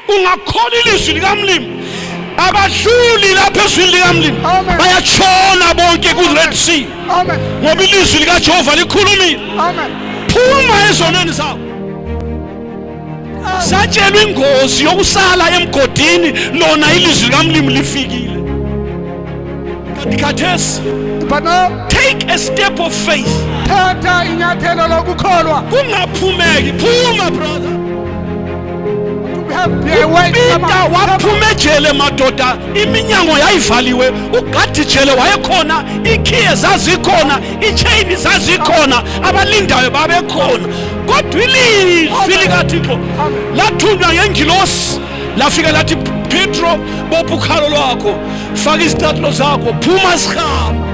ungakholwa ilizwi likamlimi abadluli lapha ezwini likamlimi bayatshona bonke ku-Red Sea ngoba ilizwi likaJehova likhulumile. Phuma ezonweni zakho. Satshelwa ingozi yokusala emgodini lona ilizwi likamlimi lifikile. Kanti khathesi take a step of faith. Thatha inyathelo lokukholwa. Kungaphumeki, phuma brother. Peter waphuma ejele madoda, iminyango yayivaliwe, ugadijele wayekhona, ikhiye zazikhona, ichain zazikhona, abalindayo babekhona. Kodwa ilizwi likaThixo lathunywa ngengilosi lafika lathi Petro, bopha ukhalo lwakho, faka izicathulo zakho, phuma sihamba.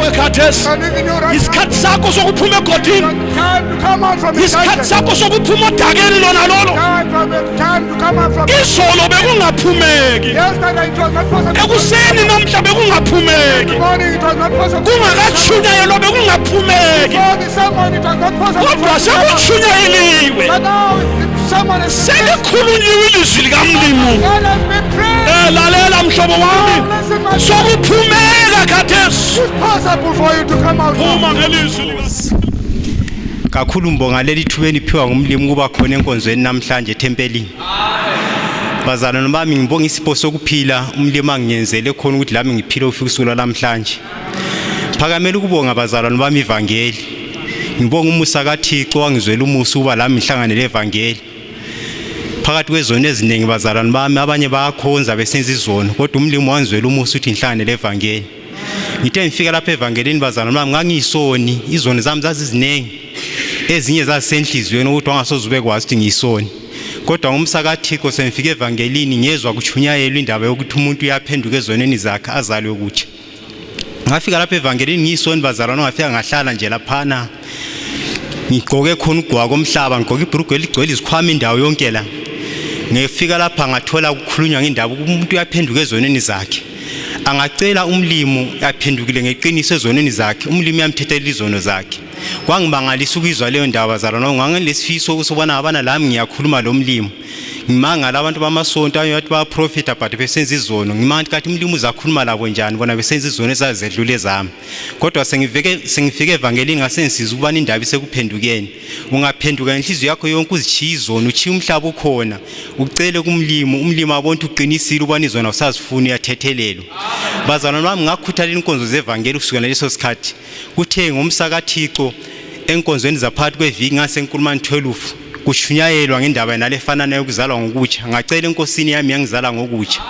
Khathesi isikhathi sakho sokuphuma egodini, isikhathi sakho sokuphuma odakeni lona lolo. Izolo bekungaphumeki, ekuseni namhla bekungaphumeki, kungakatshunyayelwa bekungaphumeki, kodwa sekutshunyayeliwe, selikhulunyiwe ilizwi likamlimi. Lalela mhlobo wami, sokuphumeka khathesi. Kakhulu mbonga leli thuba eniphiwa ngumlimi kuba khona enkonzweni namhlanje ethempelini. Bazalwane bami, ngibonga isipho sokuphila umlimi angiyenzele khona ukuthi lami ngiphile ufika usuku namhlanje. Phakamela ukubonga bazalwane bami ivangeli. Ngibonga umusa kaThixo wangizwela umusa uba lami ngihlangane levangeli. Phakathi kwezona eziningi bazalwane bami, abanye bayakhonza besenza izono, kodwa umlimi wangizwela umusa ukuthi ngihlangane levangeli. Ngithe ngifika lapha evangelini bazalwane bami, ngangiyisoni, izono zami zaziziningi, ezinye zazisenhlizweni ukuthi wangasoze ube kwazi ukuthi ngiyisoni. Kodwa ngomsa kaThixo sengifike evangelini ngezwa kuchunyayelwa indaba yokuthi umuntu uyaphenduka ezoneni zakhe azalwe kutsha. Ngafika lapha evangelini ngiyisoni bazalwane, ngafika ngahlala nje laphana, ngigqoke khona ugwako omhlaba, ngigqoke ibhurugwe eligcwele izikhwama indawo yonke la. Ngifika lapha ngathola ukukhulunywa ngendaba umuntu uyaphenduka ezoneni zakhe. Angacela umlimi aphendukile ngeqiniso ezoneni zakhe, umlimi uyamthethela izono zakhe. Kwangimangalisa ukuzwa leyo ndaba bazalwane, nganginesifiso ukubona abana lami ngiyakhuluma lo mlimi. Ngimangala abantu bamasonto ayothi ba profita but besenza izono. Ngimanga kathi umlimi uzakhuluma labo njani bona besenza izono ezazedlule zami. Kodwa sengifike evangelini ngasengisiza ukubana indaba isekuphendukeni. Ungaphenduka inhliziyo yakho yonke uzichiya izono, uchiya umhlaba ukhona, ucele kumlimi, umlimi abone uqinisile ubani izona usazifuna uyathethelelwa. Bazalwane bami, ngakhuthala inkonzo zevangeli kusukela leso sikhathi. Kuthe ngomsa kaThixo enkonzweni zaphakathi kweviki ngasenkulumani 12 kushunyayelwa ngendaba nalefana nayo kuzalwa ngokutsha. Ngacela enkosini yami yangizala ngokutsha.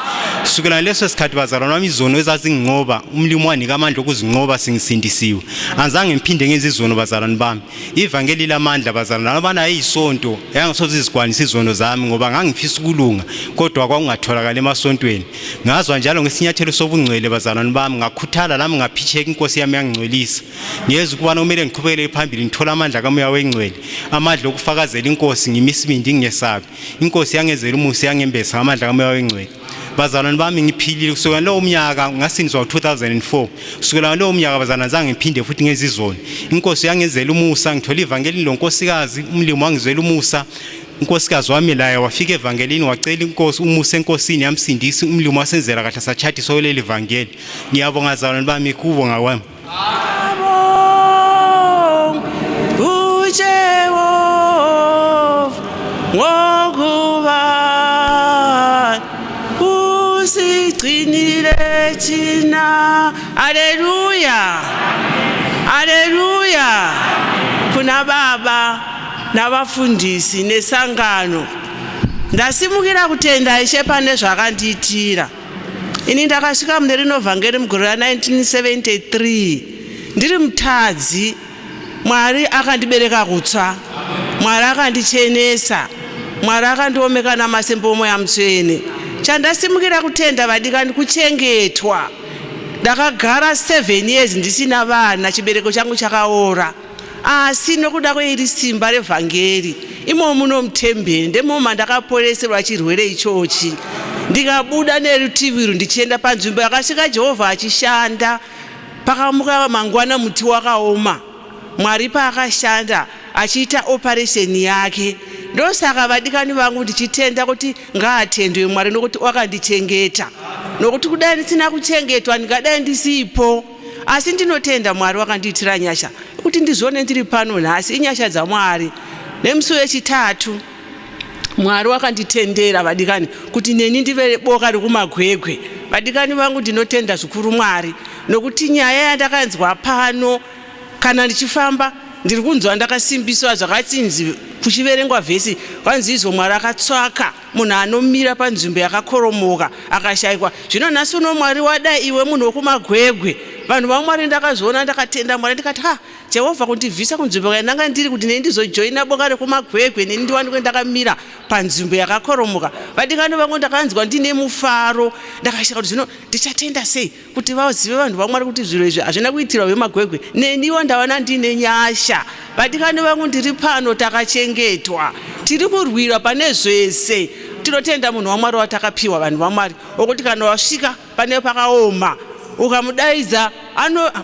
Kusukela leso sikhathi bazalwane bami, izono ezazinginqoba, umlimi wanika amandla okuzinqoba singisindisiwe. Anzange ngiphinde ngenze izono bazalwane bami. Ivangeli lamandla bazalwane bami ayisonto yangisoze izigwanisa izono zami ngoba ngangifisa ukulunga, kodwa kwakungatholakala emasontweni. Ngazwa njalo ngesinyathelo sobungcwele bazalwane bami, ngakhuthala lami ngaphitheka inkosi yami yangingcwelisa. Ngiyeza ukubana kumele ngiqhubekele phambili ngithola amandla kamoya wengcwele, amandla okufakazela inkosi ngimisibindi ngingesabi. Inkosi yangenzela umusa yangembesa ngamandla kamoya wengcwele. Bazalwane bami, ngiphilile kusukela lo umnyaka, ngasinzwa 2004. Kusukela lo umnyaka bazalwane zange ngiphinde futhi ngeze izono. Inkosi yangenzela umusa, ngithola ivangeli lonkosikazi, umlimi wangizwela umusa. Unkosikazi wami laye wafika evangelini wacela inkosi umusa enkosini yamsindisa, umlimi wasenzela kahle sachathi soleli ivangeli. Ngiyabonga bazalwane bami, kubonga kwami. Haleluya, haleluya. Kuna baba nabafundisi nesangano ndasimukira kutenda ishepane zvakanditira. Ini ndakasvika mune rino vhangeri mugore ra 1973 ndiri mutadzi. Mwari akandibereka kutsva, Mwari akandichenesa, Mwari akandiomeka namasembomo yamutsvene. Chandasimukira kutenda vadikani kuchengetwa. Ndakagara 7 years ndisina vana, chibereko changu chakaora. Asi nokuda kweiri simba revhangeri, imo muno mutembeni ndemo mandakaporeserwa chirwere ichochi. Ndikabuda nerutiviru ndichienda panzvimbo yakasvika Jehovha achishanda. Pakamuka mangwana muti wakaoma. Mwari paakashanda achiita operation yake. ndosaka vadikani vangu ndichitenda kuti ngaatendwe Mwari nokuti wakandichengeta nokuti kudai ndisina kuchengetwa ndingadai ndisipo asi ndinotenda Mwari wakandiitira nyasha kuti ndizone ndiri pano nhasi inyasha dzaMwari. Nemusi wechitatu Mwari wakanditendera vadikani kuti neni ndive boka rekumagwegwe. Vadikani vangu ndinotenda zvikuru Mwari nokuti nyaya yandakanzwa pano kana ndichifamba ndiri kunzwa ndakasimbiswa zvakachinzi kuchiverengwa vhesi kwanzi izvo Mwari akatsvaka munhu anomira panzvimbo yakakoromoka akashayikwa. Zvino nhasi uno Mwari wadai iwe munhu wokumagwegwe. Vanhu vaMwari ndakazviona ndakatenda Mwari ndikati Jehovha kundibvisa kunzvimbo yandanga ndiri kuti neni ndizojoina boka rekumagwegwe neni ndiwanikwe ndakamira panzvimbo yakakoromoka. Vadikani vangu ndakanzwa ndine mufaro ndakashaka kuti zvino ndichatenda sei kuti vazive vanhu vaMwari kuti zviro izvi hazvina kuitirwa vemagwegwe neniwo ndawana ndine nyasha. Vadikani vangu ndiri pano takachengetwa tiri kurwira pane zvese. Tinotenda munhu waMwari watakapiwa vanhu vaMwari okuti kana wasvika pane pakaoma ukamudaidza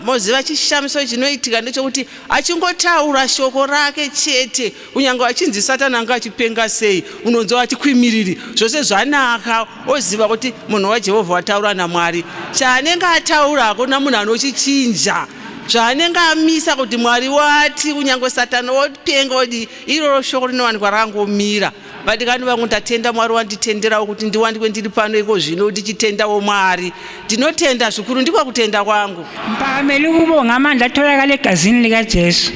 moziva chishamiso chinoitika ndechokuti achingotaura shoko rake chete kunyange achinzi Satani anga achipenga sei unonzwa achikwimiriri zvose zvanaka oziva kuti munhu waJehovha wataura naMwari. Chaanenge ataura hakuna munhu anochichinja zvaanenge amisa kuti Mwari wati kunyange Satani openga odi iroro shoko rinowanikwa rangomira. Vadikani vangu ndatenda Mwari wanditenderawo kuti ndiwanikwe ndiri pano iko zvino ndichitendawo Mwari. Ndinotenda zvikuru ndikwa kutenda kwangu. Mpameli ukubonga amandla atholakala egazini likaJesu.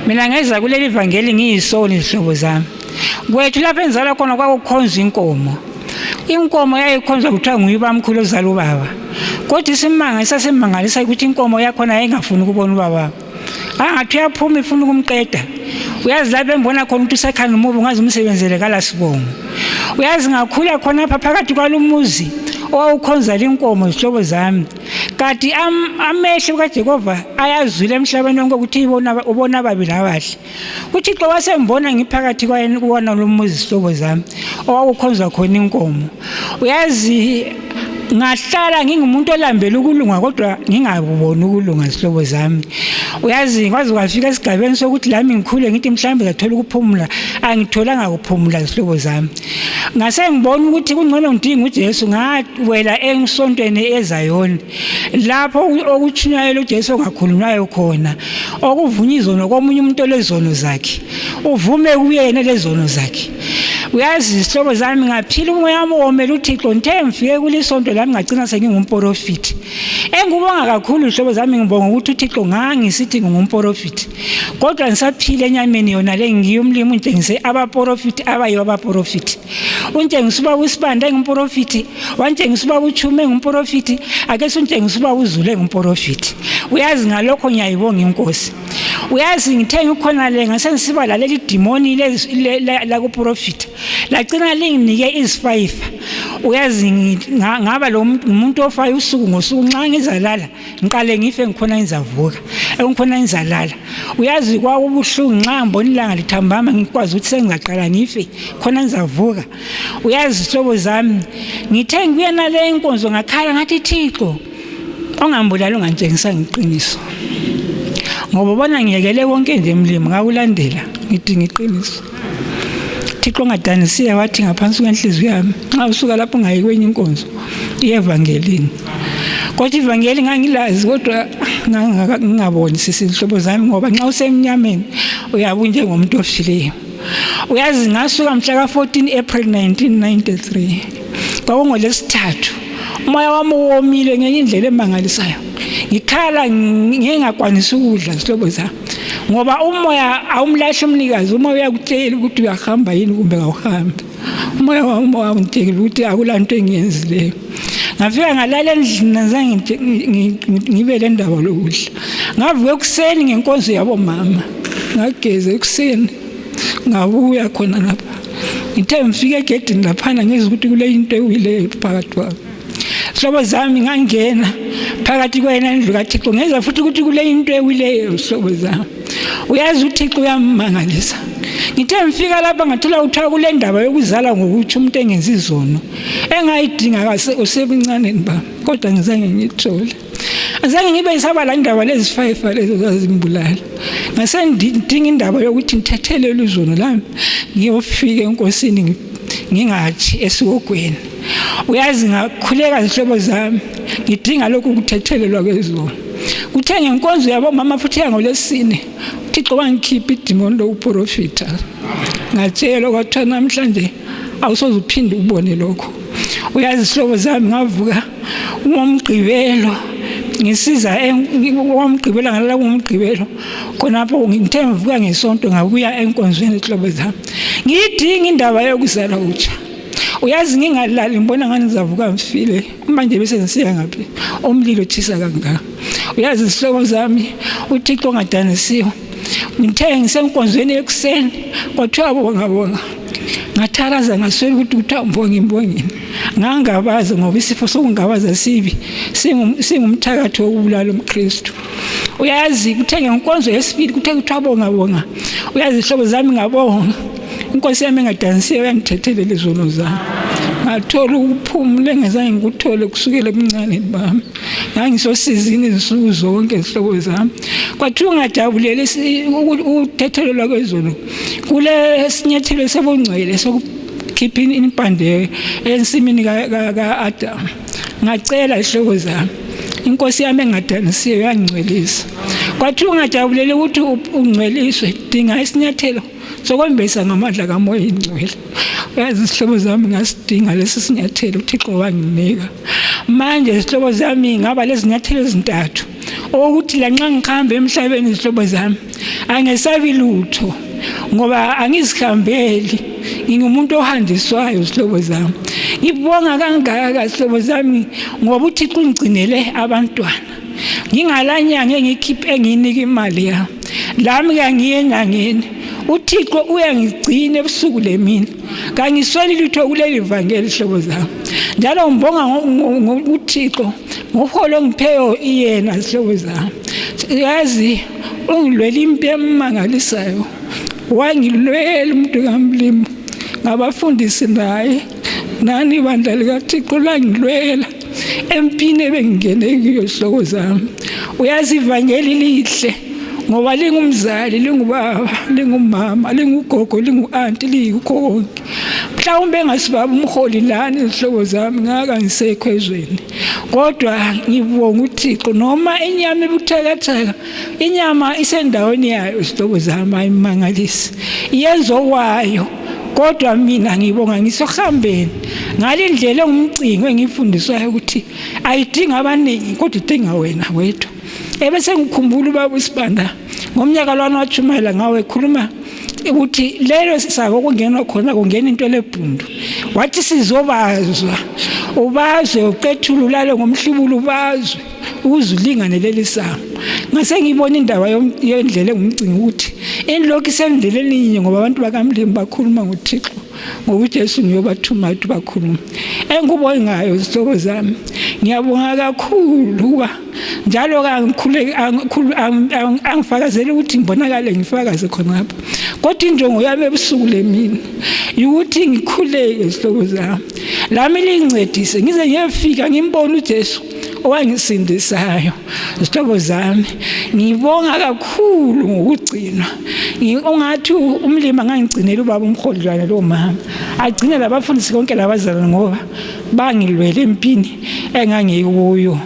Mina ngeza kuleli vangeli ngiyisoni izihlobo zami. Kwethu lapha enzala khona kwakukhonza inkomo. Inkomo yayikhonza kuthiwa nguyibamkhulu ozala ubaba. Kodwa isimanga isasemangalisa ukuthi inkomo yakhona ayingafuni ukubona ubaba. Angathi uyaphuma ifuna ukumqeda. Uyazi lapha embona khona ukuthi usakhanda umubi ungaze umsebenzele kala sibongo. Uyazi ngakhula khona apha phakathi kwalumuzi owawukhonza inkomo izihlobo zami. Kanti amehlo kaJehova ayazwile emhlabeni wonke ukuthi ubona ababili abahle. UThixo wasembona ngiphakathi kuwona lumuzi izihlobo zami owawukhonza khona inkomo. Uyazi ngahlala ngingumuntu olambela ukulunga kodwa ngingaboni ukulunga izihlobo zami. Uyazi kwaze kwafika esigabeni sokuthi lami ngikhule ngithi mhlawumbe ngizathola ukuphumula angitholanga ukuphumula izihlobo zami. Ngase ngibona ukuthi kungcono ngidinga uJesu ngawela engisontweni eZayoni lapho okutshunyayela uJesu ongakhulunywayo khona okuvunya izono komunye umuntu olezono zakhe uvume kuyena lezono zakhe. Uyazi izihlobo zami ngaphila umoya wami womela uThixo ngithe ngifike kulisonto lami ngagcina sengingumprofiti. Engibonga kakhulu izihlobo zami ngibonga ukuthi uThixo ngangisithi ngumprofiti kodwa ngisaphila enyameni yona le ngiyumlimi untshengise abaprofiti abayibo abaprofiti. Untshengise ubaba uSibanda engumprofiti, wantshengise ubaba uChume engumprofiti, ake suntshengise ubaba uZulu engumprofiti. Uyazi ngalokho ngiyayibonga inkosi. Uyazi ngithe ngikhona le ngase ngisiba laleli demoni la kuprofita lagcina linginike iz5. Uyazi ngaba lo muntu ofayo usuku ngosuku nxa ngizalala ngiqale ngife ngikhona ngizavuka engikhona ngizalala. Uyazi kwakubuhlungu nxa ngibona ilanga lithambama ngikwazi ukuthi sengizaqala ngife khona ngizavuka. Uyazi ihlobo zami ngithe ngibuye nale inkonzo ngakhala ngathi Thixo ongambulala ungantshengisa ngiqiniso ngoba bona ngiyekele konke nje emlimo ngakulandela ngidinga iqiniso. Thixo ngadanisiya wathi ngaphansi kwenhliziyo yami nxa usuka lapho ngayikwenye inkonzo iyevangelini. Kodwa ivangeli ngangilazi kodwa ngingaboni sisihlobo zami ngoba nxa usemnyameni uyabe njengomuntu ofileyo. Uyazi ngasuka mhla ka14 April 1993 kwakungolesithathu umoya wami womile ngenye indlela emangalisayo. Ngikhala ngingakwanisi ukudla izihlobo zami ngoba umoya awumlahle umnikazi. Umoya uyakutshela ukuthi uyahamba yini kumbe awuhambi. Umoya wangitshela ukuthi akulanto engiyenzileyo. Ngafika ngalala endlini nazange ngibe le ndaba lokudla. Ngavuka ekuseni ngenkonzo yabo mama ngageza ekuseni ngabuya khona lapha ngithe ngifike egedini laphana ngizwe ukuthi kule into ewileyo phakathi kwabo. Ihlobo zami ngangena phakathi kwena indlu kaThixo ngeza futhi ukuthi kule into ewileyo ihlobo zami. Uyazi uThixo uyamangalisa. Ngithe ngifika lapha ngathola uthiwa kule ndaba yokuzala ngokuthi umuntu engenzi izono engayidinga usebuncane bami kodwa ngizange ngithole. Azange ngibe ngisabala indaba lezi 5 lezo zazimbulala. Ngase ngidinga indaba yokuthi ngithethelele izono lami ngiyofika enkosini ngingathi esikogweni. Uyazi ngakhuleka izihlobo zami ngidinga lokhu kuthethelelwa kwezono. Kuthe ngenkonzo yabo mama futhi ngolesine uThixo wangikhipha idemon lokuprofita. Ngatshela kwathi namhlanje awusoze uphinde ubone lokho. Uyazi izihlobo zami ngavuka umgqibelo ngisiza umgqibelo ngalala umgqibelo khonapho ngithe ngivuka ngesonto ngabuya enkonzweni izihlobo zami ngidinga indaba yokuzala utsha. Uyazi ngingalali ngibona ngani ngizavuka ngifile manje bese ngisiya ngaphi omlilo thisa kangaka. Uyazi izihlobo zami uThixo ongadanisiwe ngithe ngisenkonzweni ekuseni kwathiwa bonga ngatharaza ngaswela ukuthi uthambo ngimbongeni ngangabazi ngoba isifo sokungabaza sibi singumthakatho wokubulala umKristu. Uyazi kuthe ngenkonzo yesibili kuthe kuthiwa bonga uyazi izihlobo zami ngabonga inkosi yami engadanisiwe yangithethelela izono zami ngathola ukuphumula engazange ngikuthole kusukela ebuncaneni bami ngangisosizini izinsuku zonke izihlobo zami kwathiwa ngajabulele ukuthethelelwa kwezono kule sinyathelo sebongcwele sokukhipha impande ensimini ka-Adam. Ngacela izihlobo zami inkosi yami engadanisiwe yangcwelisa kwathiwa ngajabulele ukuthi ungcweliswe dinga isinyathelo sokwembesa ngamandla kamoya ingcwele. Uyazi izihlobo zami ngasidinga lesi sinyathelo uThixo wanginika. Manje izihlobo zami ngaba lezi zinyathelo ezintathu ukuthi lanxa ngikhamba emhlabeni izihlobo zami angesabi lutho ngoba angizihambeli ngingumuntu ohandiswayo izihlobo zami. Ngibonga kangaka izihlobo zami ngoba uThixo ungcinele abantwana ngingalanyanga engikhiphe enginika imali yami lami kangiye nyangeni uThixo uyangigcina ebusuku lemini kangisweli lutho kuleli ivangeli ihlobo zami njalo ngibonga uThixo ngoholo engipheyo iyena ihlobo zami. Yazi ungilwela impi emangalisayo wangilwela umuntu kaMlimo ngabafundisi naye nani ibandla likaThixo langilwela empini ebengingene kuyo ihlobo zami. Uyazi ivangeli lihle ngoba lingumzali lingubaba lingumama lingugogo lingu-anti liyikho mhlawumbe engasibaba umholi lana izihlobo zami ngaka ngisekho ezweni kodwa ngibonga uThixo noma inyama ibuthakathaka inyama isendaweni yayo izihlobo zami ayimangalisi iyenzo wayo kodwa mina ngibonga ngisohambeni ngalindlela engumcingo engifundiswayo ukuthi ayidinga abaningi kodwa idinga wena wedwa. Ebese ngikhumbula ubaba uSibanda ngomnyaka lwana watshumayela ngawe ekhuluma ukuthi lelo sisako okungenwa khona kungena into lebhundu wathi sizobazwa ubazwe uqethula ulale ngomhlibulo ubazwe uzulingane leli sango. Ngase ngibona indaba yendlela engumcingo ukuthi enilokhu isendleleni eninye ngoba abantu bakaMlimo bakhuluma ngoThixo ngoba uJesu ngiyobathuma ukuthi bakhulume. Engikubonga ngayo izihlobo zami ngiyabonga kakhulu kuba njalo angifakazela ukuthi ngibonakale ngifakaze khonapho kodwa injongo yami ebusuku lemini ukuthi ngikhuleke izihlobo zami lami lingincedise ngize ngiyefika ngimbone uJesu owangisindisayo. Izihlobo zami ngibonga kakhulu ngokugcinwa ungathi uMlimo angangigcinela ubaba umholwane lo mama agcine labafundisi konke labazalwane ngoba bangilwele empini engangikuyo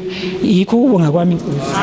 yikho ukubonga kwami Inkosi.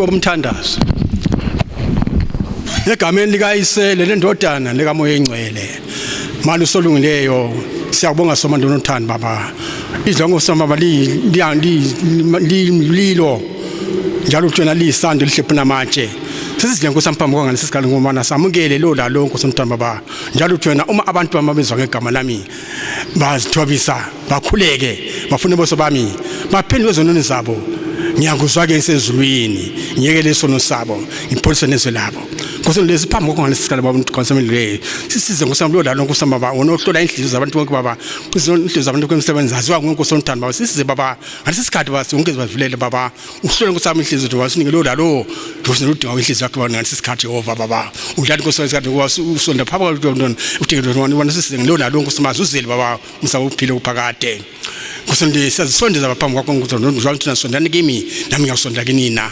bomthandazo egameni likayisele lendodana likamoya engcwele mali usolungileyo siyabonga somandla nothando baba izongo somama lilo njalo utshona lisando lihlephu namatshe sesizile nkosi amphambi kwangani sesikhala ngomana samukele lo la lonke somntwana baba njalo utshona uma abantu bamabizwa ngegama lami bazithobisa bakhuleke bafune boso bami baphinde kwezononi zabo ngiyakuzwa ke esezulwini ngiyekele isono sabo ngipholise nezwe labo Nkosi lezi phambi kwangani sesikhala baba uNkosazana sisize ngosami lo la lonke usama baba unohlola inhliziyo zabantu bonke baba kwizinhliziyo zabantu kwemsebenzi aziwa ngonkosi onthando baba sisize baba ngalesikhathi basi wonke bazivulele baba uhlole ngosami inhliziyo zethu wasinike lo la lo ndosini udinga inhliziyo yakhe baba ngalesikhathi Jehova baba udlala inkosi wesikhathi usonda phapha kwentona udinga wona sisize ngilo la lonke usimazi uzeli baba umsaba uphile uphakade kusonde siyazisondeza baphambi kwakho ngizwa ukuthi nasondani kimi nami ngiyasonda kinina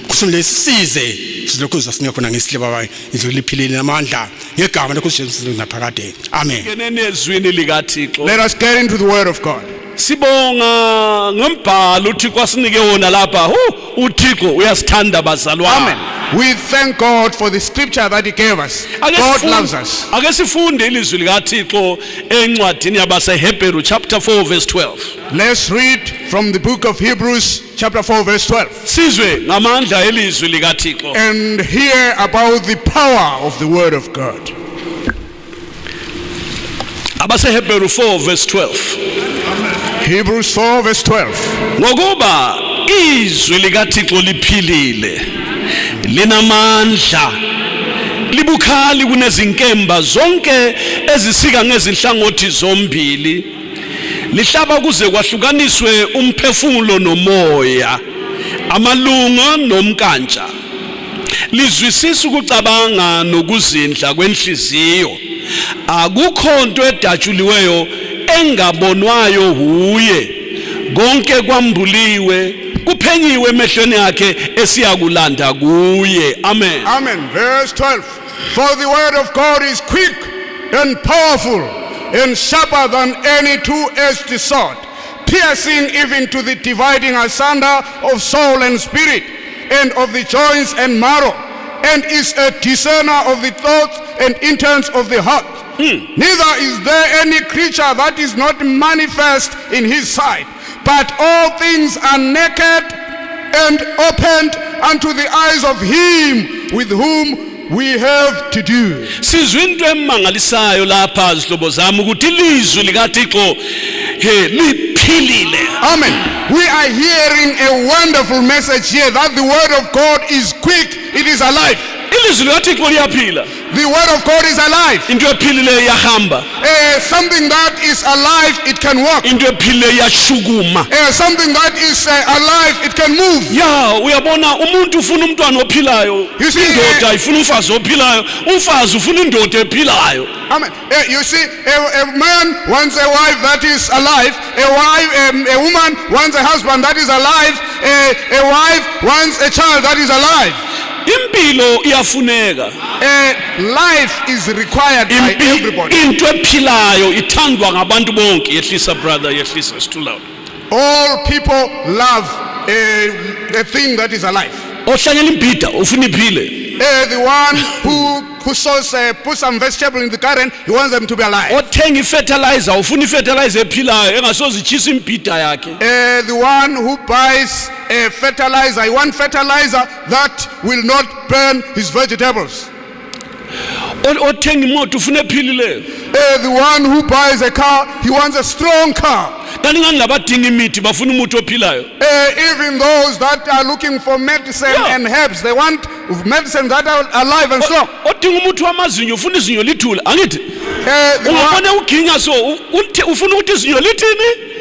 kusonde sisize sizokho zasingekho ngesihle baba izoliphilile namandla ngegama lenkosi Jesu naphakade amen. Kenenezwini likaThixo. Let us get into the word of God. Sibonga ngombhalo uThixo asinike wona lapha. uThixo uyasithanda bazalwane. Amen. We thank God for the scripture that he gave us. God loves us. Ake sifunde ilizwi likaThixo encwadini yabaseHebheru chapter 4 verse 12. Let's read from the book of Hebrews chapter 4 verse 12. Sizwe ngamandla elizwi likaThixo. And hear about the power of the word of God. AbaseHebheru 4 verse 12. Hebrews 4 verse 12. Ngokuba izwi likaThixo liphilile linamandla libukhali kunezinkemba zonke ezisika ngezinhlangothi zombili lihlaba kuze kwahlukaniswe umphefumulo nomoya amalunga nomkantsha lizwisisa ukucabanga nokuzindla kwenhliziyo akukho nto edatshuliweyo engabonwayo huye konke kwambuliwe kuphenyiwe emehlweni yakhe esiyakulanda kuye amen. Amen. Verse 12. For the word of God is quick and powerful and sharper than any two-edged sword, piercing even to the dividing asunder of soul and spirit and of the joints and marrow, and is a discerner of the thoughts and intents of the heart. Neither is there any creature that is not manifest in his sight, but all things are naked and opened unto the eyes of him with whom we have to do. Sizwe into emangalisayo lapha zihlobo zami ukuthi ilizwi likaThixo liphilile. Amen. We are hearing a wonderful message here that the word of God is quick, it is alive. Ilizwi likaThixo liyaphila. The word of God is alive. Into ephilile iyahamba. Something that is alive, it can walk. Into ephilile iyashukuma. Something that is alive, it can move. Ya uyabona umuntu ufuna umntwana ophilayo. Indoda ifuna umfazi ophilayo. Umfazi ufuna indoda ephilayo. Amen. You see, a man wants a wife that is alive. A woman wants a husband that is alive. A wife wants a child that is alive. Impilo iyafuneka. Life is required by everybody. Into ephilayo ithandwa ngabantu bonke. Yehlisa brother, yehlisa, it's too loud. All people love a thing that is alive. Ohlanyela imbhida ufuna iphile. The one who sows put some vegetable in the garden, he wants them to be alive. Othenga fertilizer ufuna ifertilizer ephilayo engasozichisa imbhida yakhe. The one who buys a fertilizer, he wants fertilizer that will not burn his vegetables. Othenga imoto ufuna ephilileyo. The one who buys a car, he wants a strong car. Kanti ngani labadinga imithi bafuna umuthi ophilayo. Even those that are looking for medicine and herbs, they want medicine that are alive and strong. Odinga umuthi wamazinyo ufuna izinyo lithule angithi. Ungabona uginya so ufuna ukuthi izinyo lithini?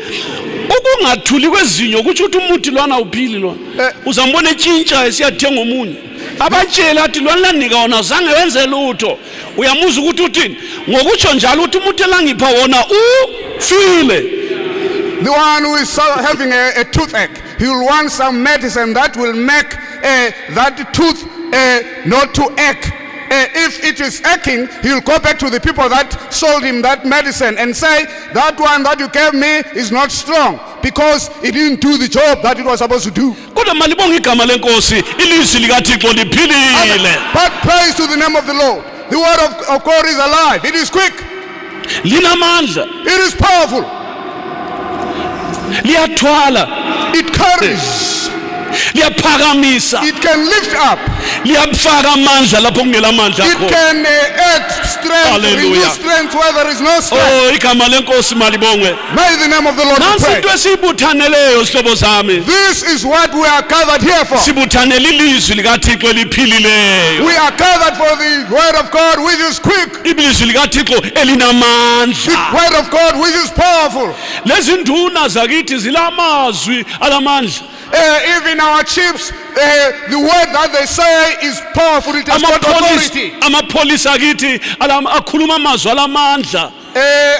Ukungathuli kwezinyo kuthi umuthi lwana uphili lwana. Uzambona etshintsha esiyathenga omunye. Abatshela athi lwana lanika wona zange wenze lutho. Uyamuza ukuthi uthini? Ngokutsho njalo uthi umuthi elangipha wona ufile. The one who is having a toothache, he will want some medicine that will make that tooth not to ache if it is aching, he'll go back to the people that sold him that medicine and say, that one that you gave me is not strong because it didn't do the job that it was supposed to do. Kodwa malibonga igama lenkosi, ilizwi likaThixo liphilile. But praise to the name of the Lord. The word of God is alive. It is quick. Linamandla, It is powerful. liyathwala, It carries. liyaphakamisa, It can lift up. liyafaka amandla lapho kungela amandla It khona. can add strength, renew Hallelujah. strength where there is no strength. Oh, igama lenkosi malibongwe. May the name of the Lord be Nansi into praised. esiyibuthaneleyo sihlobo sami. This is what we are gathered here for. Sibuthanele ilizwi likaThixo eliphilileyo. We are gathered for the word of God which is quick. Ilizwi likaThixo The elinamandla. word of God which is powerful. Lezi nduna zakithi zilamazwi alamandla. Even our chiefs, the word that they say is powerful. It has got authority. Amapholisa akithi akhuluma amazwi alamandla.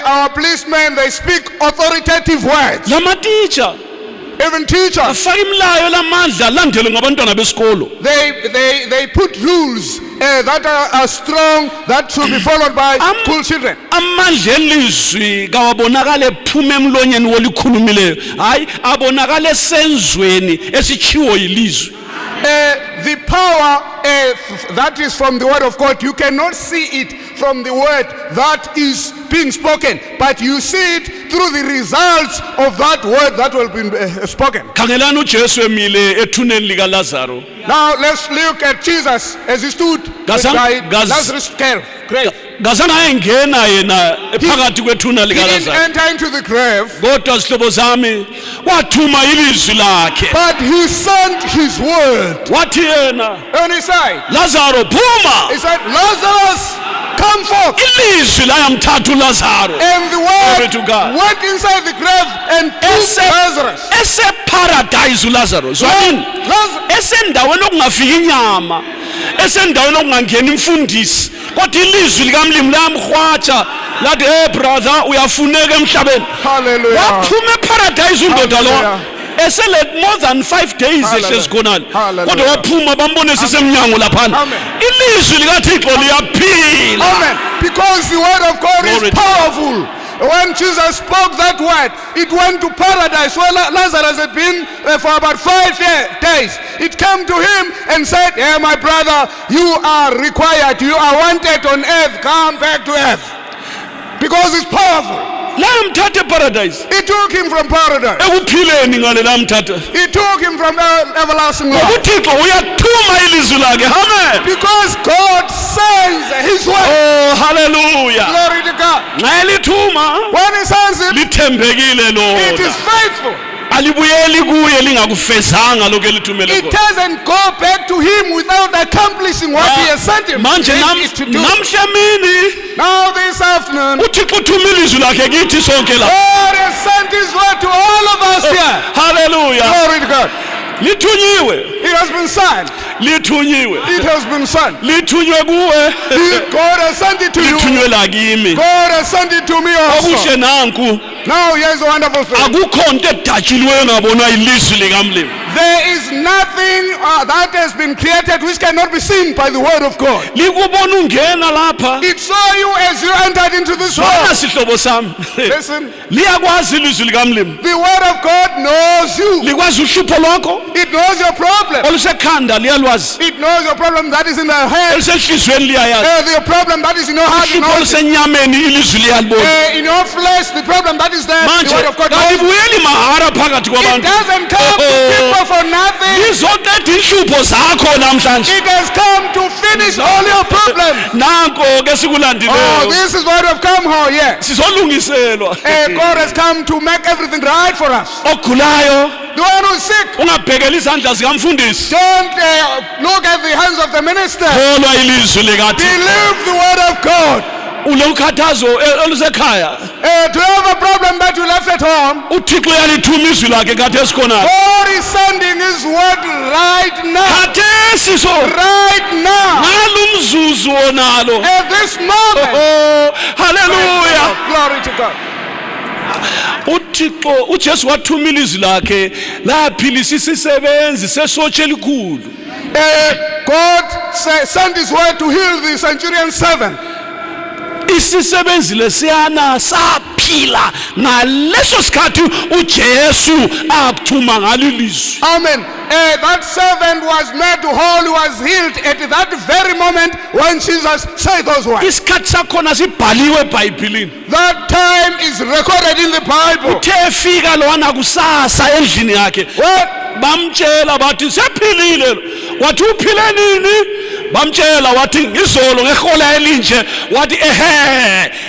Our policemen, they speak authoritative words. Lamatitsha Even teachers, afaka imilayo lamandla alandelwe ngabantwana besikolo. they put rules that are strong, that should be followed by school children. Amandla elizwi kawabonakala ephuma emlonyeni wolikhulumileyo, hayi abonakala esenzweni esichiwo yilizwi. The power that is from the word of God, you cannot see it from the word that is being spoken, but you see it through the results of that word that will be spoken. Khangelani uJesu emile ethuneni lika Lazaro. Now let's look at Jesus as he stood by Lazarus' grave. Ngazange ayengena yena phakathi kwethuna lika He didn't Lazaro. enter into the grave, Kodwa sihlobo sami wathuma ilizwi lakhe. but he sent his word. Wathi yena And he said, Lazaro phuma. he said, Lazarus, come forth. Ilizwi layamthatha uLazaro. And the Glory to word God. went inside the grave and took Lazarus. Eseparadise uLazaro. Zwanini? Esendaweni okungafika inyama, esendaweni okungangena imfundisi, kodwa ilizwi likamlimi lamkhwatsha lathi hey brother uyafuneka emhlabeni. Hallelujah. Waphuma eparadise undoda lo. Hallelujah. Esele more than 5 days Hallelujah. ehlezi khonale. Hallelujah. Kodwa waphuma bambone sisemnyango laphana. Amen. Ilizwi likaThixo liyaphila. Amen. Because the word of God Glory is to powerful. When Jesus spoke that word, it went to paradise where Lazarus had been for about 5 days. It came to him and said, hey, my brother, you are required, you are wanted on earth, come back to earth. Because it's powerful. Lamthatha eparadise. It took him from paradise. Ekuphileni ngale lamthatha. It took him from everlasting life. UThixo uyathuma ilizwi lakhe. Amen. Because God sends his word. Oh hallelujah. Glory to God. Nxa elithuma When he sends it, lithembekile it is lona. faithful. Alibuyeli kuye lingakufezanga lokho elithumele It khona. doesn't go back to him without accomplishing what he has sent him Manje it to do. namhlamini Now this afternoon, uThixo uthuma ilizwi lakhe kithi sonke la. God has sent his word to all of us here. Hallelujah. Glory to God. Lithunyiwe. It has been signed. Lithunywe. It has been sent. Lithunywe kuwe. God has sent it to you. Lithunywe lakimi. God has sent it to me also. Okuhle nanku. Now here's a wonderful thing. Akukho nto edatshiliweyo ngabonwa ilizwi likamlimi. There is nothing that has been created which cannot be seen by the word of God. Likubona ungena lapha. It saw you as you entered into this Sona world. sihlobo sami. Listen, Liyakwazi ilizwi likamlimi. the word of God knows you. Likwazi uhlupho lwakho. It knows your problem. Olusekhanda liyalwazi. It knows your problem that is in the head. Olusenhlizweni liyayazi. The problem that is in your heart. Uhlupho olusenyameni ilizwi liyalibona. In your flesh, the problem that is there. The Manje word of God knows. kalibuyeli mahara phakathi It kwabantu. doesn't come to people for nothing. Izoqeda inhlupho zakho namhlanje. It has come to finish all your problems. Nanko ke Oh, sikulandileyo. this is what have come here. Yes. Sizolungiselwa. God has come to make everything right for us. Ogulayo The one who is sick, ungabhekela izandla zikamfundisi. don't look at the hands of the minister. Kholwa ilizwi likaThixo. Believe the word of God. Ulokhathazo olusekhaya. Do you have a problem that you left at home? uThixo uyalithuma izwi lakhe khathesi khona. God is sending his word right now. Khathesi so Right now. ngalumzuzu wonalo. At this moment. Oh hallelujah. Glory to God. uThixo uJesu wathumela izwi lakhe laphilisa isisebenzi sesotsha elikhulu. God sent his word to heal the centurion servant. Isisebenzi lesiyana saphila ngaleso sikhathi uJesu akuthuma ngalilizwi. Amen. That servant was made whole, he was healed at that very moment when Jesus said those words. Isikhathi sakhona sibhaliwe eBhayibhelini. That time is recorded in the Bible. Uthe fika lowana kusasa endlini yakhe. Bamtshela bathi sephilile. Wathi uphile nini? Bamtshela wathi ngizolo ngehola elinje. Wathi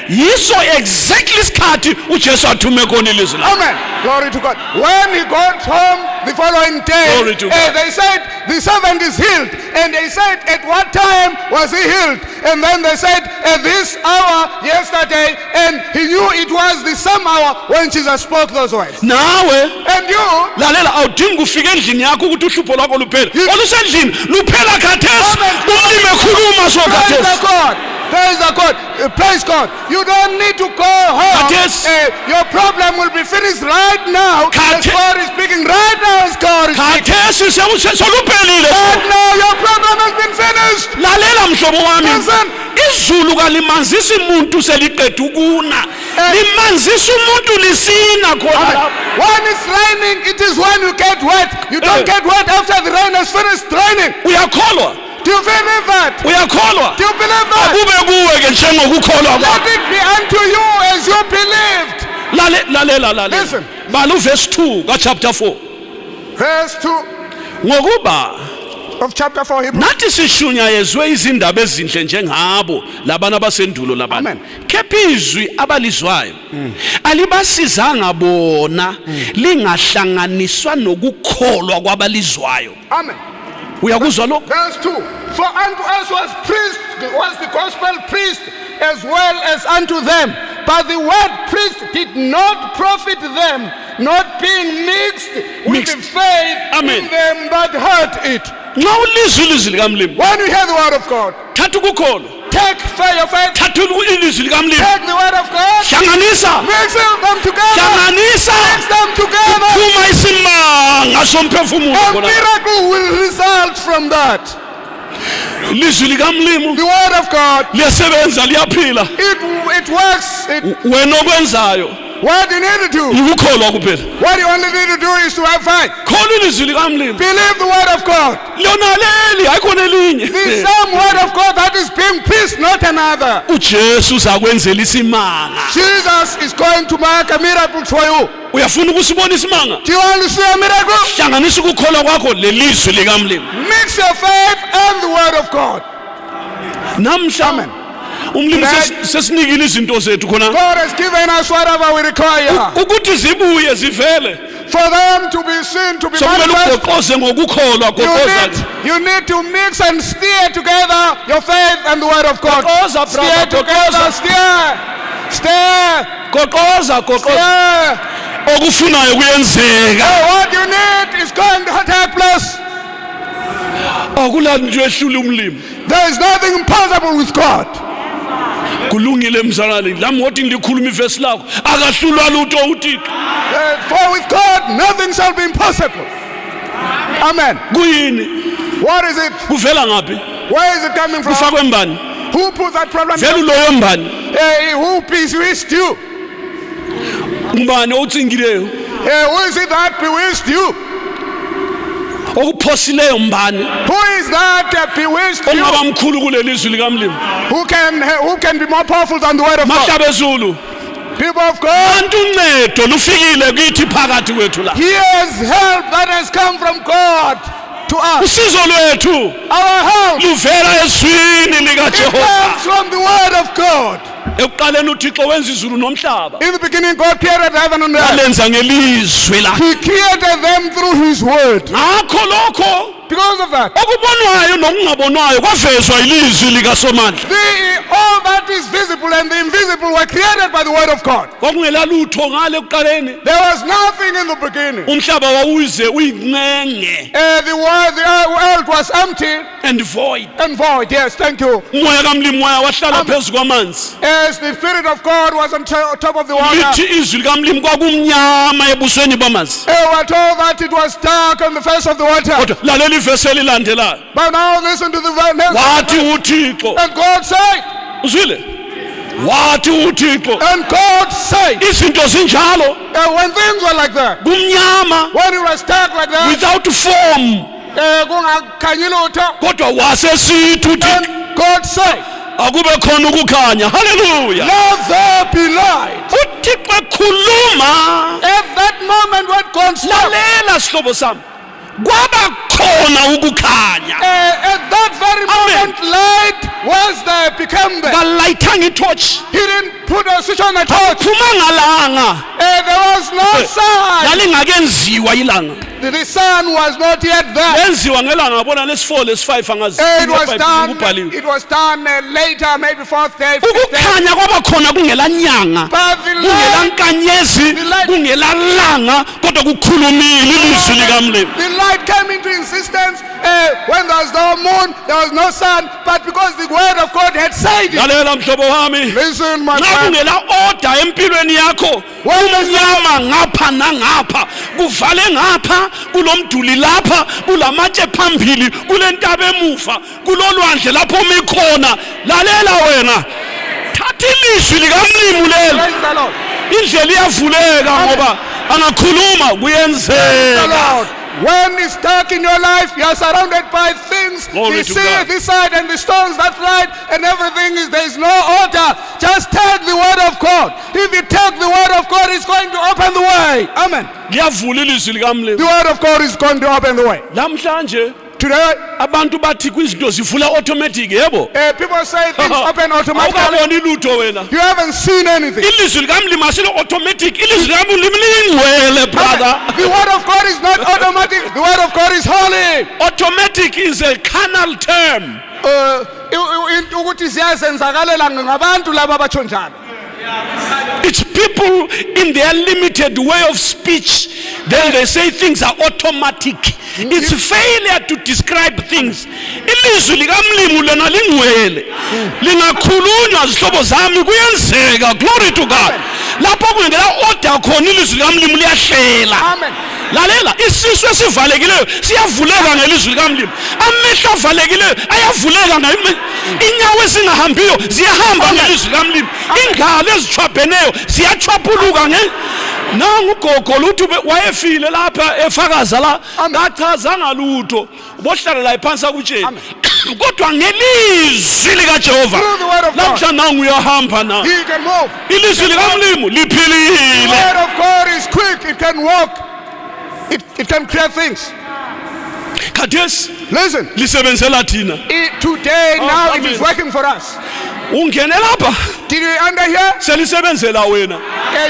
yiso exactly isikhathi uJesu athume khona ilizwi. Amen. Glory to God. When he got home the following day, they said the servant is healed, and they said at what time was he healed, and then they said at this hour yesterday, and he knew it was the same hour when Jesus spoke those words. Nawe and you lalela awudingi ufike endlini yakho ukuthi uhlupho lwakho luphele. Olusendlini luphela khathesi. Umlimi ekhuluma so khathesi. Praise the God. Praise God. You don't need to go home. Your problem will be finished right now. As God is speaking right now. As God is speaking. Right now your problem has been finished. Lalela mhlobo wami. Listen. Izulu kalimanzisi umuntu seliqeda ukuna. Limanzisa umuntu lisina khona. When it's raining, it is when you get wet. You don't get wet after the rain has finished raining. Uyakholwa? Do you believe that? Uyakholwa? Do you believe that? Akube kuwe ke njengokukholwa kwakho. Let it be unto you as you believed. Lalela. Listen. Balu verse 2 ka chapter 4. Verse 2 ngokuba of chapter 4 Hebrew. Nathi sishunyayezwe izindaba ezinhle njengabo labana basendulo labana. Amen. Kepha izwi abalizwayo alibasizanga bona lingahlanganiswa nokukholwa kwabalizwayo. Amen. Uyakuzwa lo? Verse 2. For unto us was the gospel preached as well as unto them, but the word preached did not profit them, not being mixed with the faith Amen. in them that heard it. Nxa ulizwi ilizwi likamlimi. When you hear the word of God, thatha ukukholwa. take your faith. Thatha ilizwi likamlimi. Take the word of God. Hlanganisa. Mix them together. Hlanganisa. Mix them together. Phuma isimanga somphefumulo A khona. miracle will result from that. Ilizwi likamlimi. The word of God. Liyasebenza liyaphila. It works. Wena okwenzayo. What you need to do. Ukukholwa kuphela. What you only need to do is to have faith. Kholwa ilizwi likamlimi. Believe the word of God. Lona leli hayikhona elinye. The same word of God that is being preached, not another. uJesu uzakwenzela isimanga. Jesus is going to make a miracle for you. Uyafuna ukusibona isimanga? Do you want to see a miracle? Hlanganisa ukukholwa kwakho lelizwi likamlimi. Mix your faith and the word of God. Namhla umlimi sesinikile izinto zethu khona. God has given us whatever we require. Ukuthi zibuye zivele. For them to be seen, to be manifest. You need to mix and steer together your faith and the word of God. Steer together, steer. Okufunayo kuyenzeka. What you need is going to take place. Akulanto ehlula umlimi. There is nothing impossible with God. Kulungile mzalwane lami ngothi ngikhuluma ivesi lakho akahlulwa lutho uThixo. For with God nothing shall be impossible. Amen. Kuyini? What is it? Kuvela ngaphi? Where is it coming from? Kufakwe mbani? Who put that problem? Vela uloyo mbani? Who bewitched you? Mbani otsingileyo? Who is it that bewitched you? Okuphosileyo mbani? Who is that bewitched you? Ongaba mkhulu kulelizwi likamlimi. Who can be more powerful than the word of God? Mahlabe Zulu. People of God. Bantu uncedo lufikile kithi phakathi kwethu la. Here's help that has come from God to us. Usizo lwethu. Our help. Luvela ezwini lika Jehova. It comes from the word of God. Ekuqaleni uThixo wenza izulu nomhlaba. In the beginning God created heaven and earth. Walenza ngelizwi la. He created them through his word. Ngakho lokho because of that. Okubonwayo nokungabonwayo kwavezwa ilizwi likaSomandla. All that is visible and the invisible people were created by the word of God. kwakungela lutho ngale ekuqaleni There was nothing in the beginning. umhlaba wawuze uyinqenge The earth was empty and void and void. Yes, thank you. umoya kamlimi moya wahlala phezu kwamanzi As the Spirit of God was on top of the water, lithi izwi likamlimi kwakumnyama ebusweni bamanzi they were told that it was dark on the face of the water. kodwa lalela ivesi elilandelayo But now listen to the next wathi verse. uthixo And God said, uzwile wathi uthixo and God said, izinto zinjalo when things were like that, kumnyama when it was dark like that, without form kungakhanyi lutho, kodwa wasesithi uthixo and God said, akube khona ukukhanya haleluya let there be light. uthixo ekhuluma At that moment when God spoke, lalela sihlobo sami kwaba khona ukukhanya at that very Amen. moment, light was there, became there. kalayithanga ithotshi He didn't put a switch on a torch. phuma ngalanga There was no sun. lalingakenziwa ilanga The sun was not yet there. lenziwa ngelanga ngabona lesi-4 lesi-5 angazi It was done later, maybe fourth day, fifth day. ukukhanya kwaba khona kungela nyanga But the kungela light, nkanyezi kungela langa kodwa kukhulumile ilizwi likamlimi the light came into existence when there was no moon, there was no sun, but because the word of God had said it. lalela mhlobo wami Listen, my nxa friend. kungela order empilweni yakho kumnyama ngapha nangapha kuvale ngapha kulomduli lapha kulamatshe phambili kulentaba emuva kulolwandle lapho umi khona lalela wena thatha ilizwi likamlimi lelo Praise the Lord. indlela iyavuleka ngoba angakhuluma The kuyenzeka Lord. When it's dark in your life, you are surrounded by things, Glory the to sea, God. this side, and the stones that slide, and everything is, there is no order. Just take the word of God. If you take the word of God, it's going to open the way. Amen. liyavula ilizwi likamlimi The word of God is going to open the way. namhlanje Today, abantu bathi kwizinto zivula automatic yebo people say things open automatically. awukaboni lutho wena You haven't seen anything. ilizwi likamlimi asilo automatic ilizwi likamlimi liyingcwele brother The word of God is not automatic. The word of God is holy. automatic is a carnal term Ukuthi ziyazenzakalela ngabantu laba abatsho njalo. it's people in their limited way of speech then they say things are automatic it's failure to describe things ilizwi likamlimi lona lingcwele lingakhulunywa zihlobo zami kuyenzeka glory to God lapho kungela order khona ilizwi likamlimi liyahlela Amen. lalela isisu esivalekileyo siyavuleka ngelizwi likamlimi amehlo avalekileyo ayavuleka inyawo ezingahambiyo ziyahamba ngelizwi likamlimi ingalo ezithwabheneyo ziyachwaphuluka nangu ugogo luthi wayefile lapha efakaza la ngachazanga lutho bohlala la iphansi akutshela kodwa ngelizwi likaJehova Through the word of God. lamhla nangu uyahamba na He can move. ilizwi likamlimi The liphilile word of God is quick. It can walk. It can create things. khathesi Listen. lisebenzela thina Today, now it is amen. working for us. ungene lapha Did you enter here? selisebenzela wena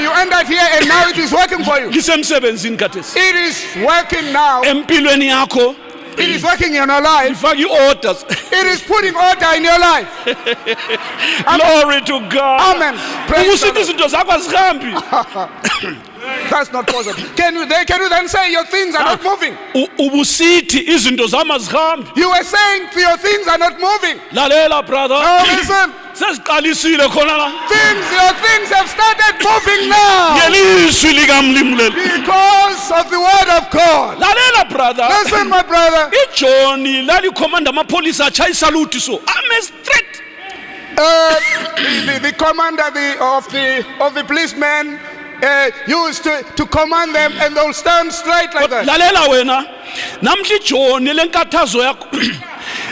You entered here and now it is working for you. lisemsebenzini khathesi It is working now. empilweni yakho It is working in your life. ifaka i-orders It is putting order in your life. glory to God Amen. Praise the ukusithi izinto zakho azihambi Lord. That's not possible. Can you then say your things are not moving? ubusithi izinto zami azihambi You were saying your things are not moving. lalela brother No, listen. seziqalisile khona la Your things have started moving now. ngelizwi likamlimi leli Because of the word of God. lalela brother Listen, my brother. ijoni lalikhomanda amapholisa atshaya isaluti so ame straight The commander of the policemen used to command them, and they'll stand straight like that. lalela wena namhla ijoni lenkathazo yakho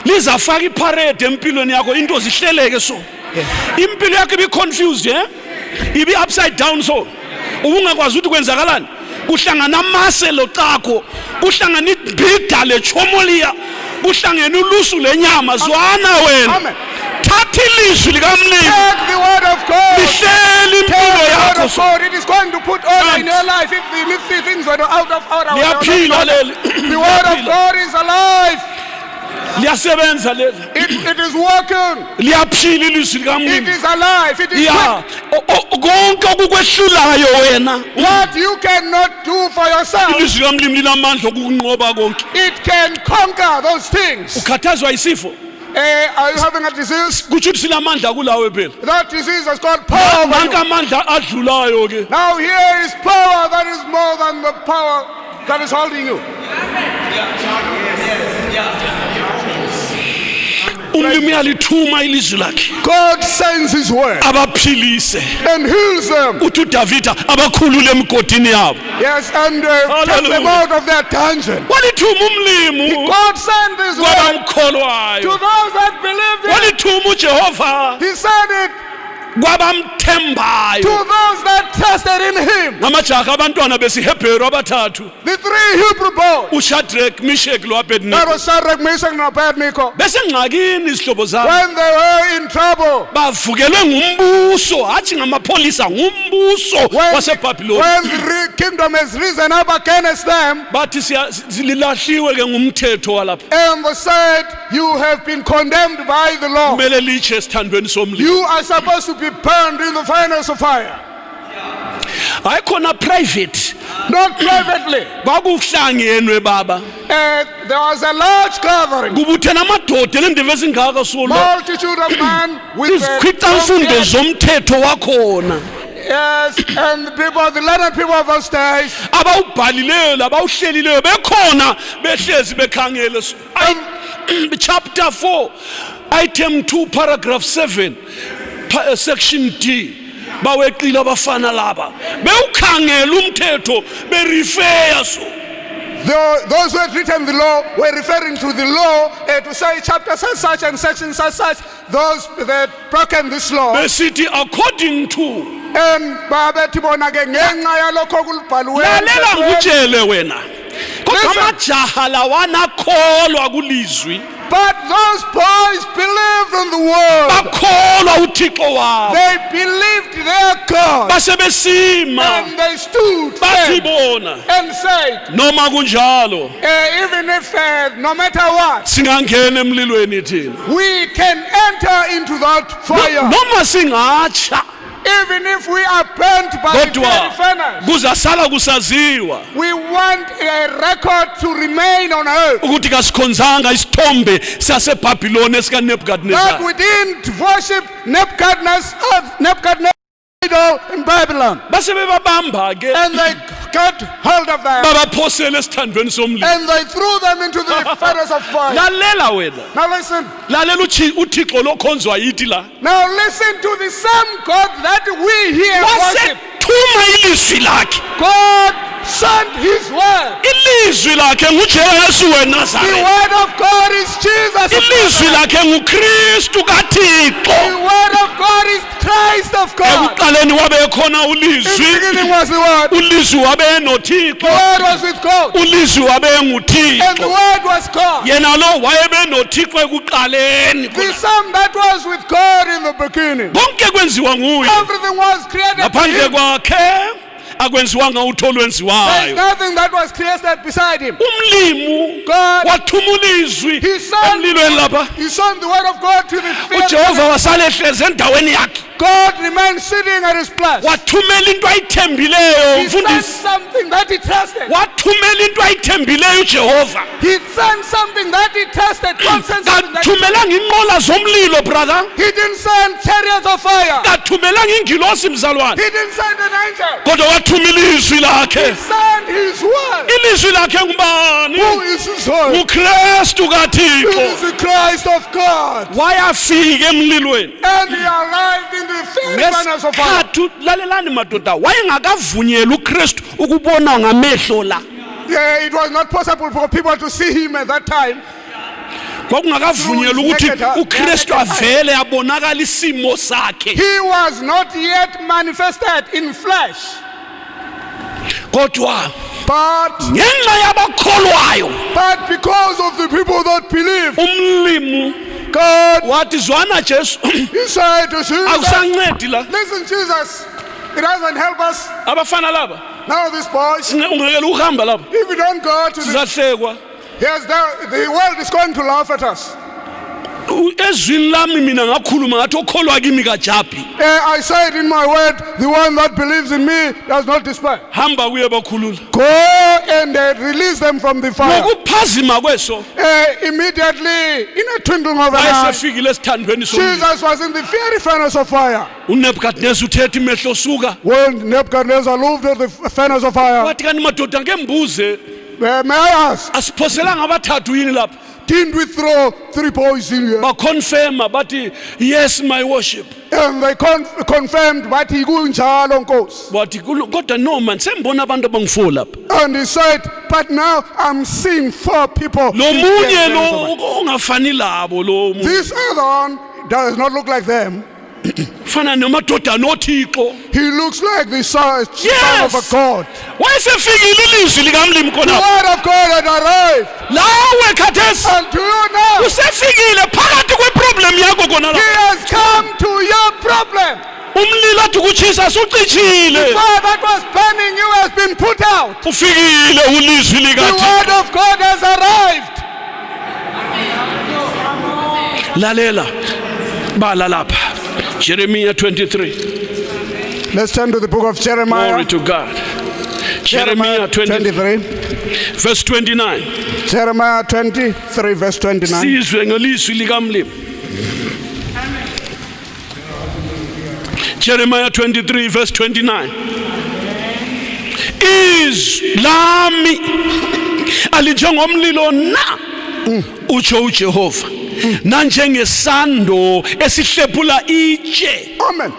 lizafaka iparade empilweni yakho into zihleleke so impilo yakho ibi confused ibi upside down so ubungakwazi ukuthi kwenzakalani kuhlangana amase locakho kuhlangana ibhida lechomolia kuhlangana ulusu lenyama zwana wena Amen. thatha ilizwi likamlimi Take the word of God. lihlele Take impilo the word yakho of so God. It is going to put order in your life. If the things were out of order, liyaphila leli the word of God is alive. liyasebenza lela, It is working. liyaphila ilizwi It likamlimi. is alive. It is Ya, quick. konke okukwehlulayo wena, What you cannot do for yourself, ilizwi likamlimi linamandla okukunqoba konke. it can conquer those things. Ukhathazwa isifo, Are you having a disease? kutsho ukuthi silamandla kulawe phela. That disease has got power over Nanka you. amandla adlulayo ke. Now here is power that is more than the power that is holding you. Umlimi uyalithuma ilizwi lakhe God sends his word abaphilise. and heals them. Uthi uDavida abakhulule emgodini yabo. Yes, and take them Hallelujah. out of their dungeon. Walithuma umlimi God sent this word to kwabamkholwayo. those that believe him. Walithuma uJehova He sent it to kwabamthembayo. those that trusted in him. Ngamajaha abantwana besiHebheru abathathu, The three Hebrew boys. uShadrach, Meshach That loAbednego. was Shadrach, Meshach, and Abednego. Bese ngxakini isihlobo zami. When they were in trouble, Bavukelwe ngumbuso, hathi ngamapholisa, ngumbuso waseBhabhiloni. when the kingdom has risen up against them, Bathi silahliwe ke ngumthetho walapha. and they said, you have been condemned by the law. Kumele litshe esithandweni somlilo. You are supposed to be burned in the furnace of fire. Hayi khona private. Not privately. Kwakuhlangenwe baba. There was a large gathering, Kubuthena amadoda elendebe ezingaka solo. multitude of men with Izikhwicamfundo zomthetho wakhona. yes, and the people, the learned people of those days, Abawubhalileyo labawuhlelileyo bekhona behlezi bekhangele. Chapter 4 item 2 paragraph 7 section D. Baweqile abafana laba. Bewukhangela umthetho berefer so. those who had written the law were referring to the law to say chapter such and section such. Those that broken this law, Besithi according to. and babethi bona ke ngenxa yalokho Lalela okulibhaliweyo. ngikutshele wena. Kodwa amajaha lawana kholwa kulizwi. But those boys believed in the word. Bakholwa uThixo wabo. They believed their God. Base besima. And they stood Bathi firm bona. and said, Noma kunjalo even if no matter what, singangena emlilweni thina. we can enter into that fire. Noma singatsha Even if we are burnt by kodwa the furnace, kuzasala kusaziwa we want a record to remain on earth ukuthi kasikhonzanga isithombe saseBhabhiloni esika that Nebuchadnezzar. we didn't worship Nebuchadnezzar idol in Babylon. Base bebabamba ke And they got hold of them babaphosela esithandweni somlilo. and they threw them into the furnace of fire. Lalela wena. Now listen. Lalela uThixo lokhonzwa yithi la. Now listen to the same God that we here worship. Wasethuma ilizwi lakhe. God sent his word. Ilizwi lakhe nguJesu The weNazaretha. word of God is Jesus. of Ilizwi Nazareth. lakhe nguKristu The kaThixo. word of God is Christ of God. Ekuqaleni wabe khona In the ulizwi. beginning was the word. Ulizwi wabe The noThixo. word was with God. Ulizwi wabe And the nguThixo. word was God. Yena lo wayebe noThixo ekuqaleni. The same that was with God in the beginning. Konke kwenziwa nguye. Everything was created by Ngaphandle him. kwakhe akwenziwanga utho There is olwenziwayo. nothing that was created beside him. Umlimu God, wathuma ulizwi he sent, emlilweni lapha. he sent the word of God to the field. uJehova wasale ehleze endaweni yakhe. God remained sitting at his place. Wathumela into ayithembileyo He sent mfundisi. something that he trusted. Wathumela into ayithembileyo uJehova. He sent something that he trusted. God sent something that Kathumelanga inqola zomlilo brother. he didn't send chariots of fire. Kathumelanga ingilosi mzalwane. He didn't send an angel. Kodwa wathumela ilizwi He lakhe. sent his word. Ilizwi lakhe ngubani? Who is his word? nguKristu He is kaThixo. the Christ of God. Wayafika emlilweni. And he arrived in the furnace of fire. Ngesikhathi lalelani madoda wayengakavunyelwa uKristu ukubona ngamehlo la. Yeah, it was not possible for people to see him at that time. Kwakungakavunyelwa ukuthi uKristu avele abonakala isimo sakhe. He was not yet manifested in flesh. Kodwa But ngenxa yabakholwayo because of the people that believe, umlimu God, wathi zwana Jesu he said to Jesus, akusancedi la listen, Jesus, it doesn't help us. abafana laba Now these boys, ungekela uhamba lapha if we don't go to the, sizahlekwa Yes, the world is going to laugh at us. Ezwini lami mina ngakhuluma ngathi okholwa kimi kaJaphi. I say it in my word, the one that believes in me does not despair. Hamba kuye bakhulula. Go and release them from the fire. Ngokuphazima kweso. Immediately, in a twinkling of an eye, wayesefikile esithandweni somlilo. Jesus was in the fiery furnace of fire. uNebukadnezar uthethe imehlo suka. When Nebuchadnezzar looked at the furnace of fire, Wathi kanti madoda ngembuze may I ask, asiphoselanga abathathu yini lapha? didn't we throw 3 boys in here? Baconfirma bathi yes my worship. And they confirmed what he kunjalo Nkosi. Wathi kodwa no man sembona abantu abangifo lapha. And he said, but now I'm seeing 4 people. Lo munye lo ongafani labo lo. This other one does not look like them. Fana namadoda noThixo. He looks like the son of Yes. a God. Wayesefikile ilizwi likamlimi The khona. word of God had arrived. Lawe khathesi And do you know, usefikile phakathi kweproblem yakho khona he la. has come to your problem. Umlilo athi kuchisa sucichile. Fire that was burning you has been put out. Ufikile ulizwi The likaThixo. word of God has arrived. Lalela bala lapha. Jeremiah 23. Let's turn to the book of Jeremiah. Glory to God. Jeremiah 23 verse 29. Jeremiah 23 verse 29. Sizwe ngelizwi likamlimi. Jeremiah 23 verse 29. Lami alinjengomlilo na utsho uJehova nanjengesando esihlephula itshe. Amen.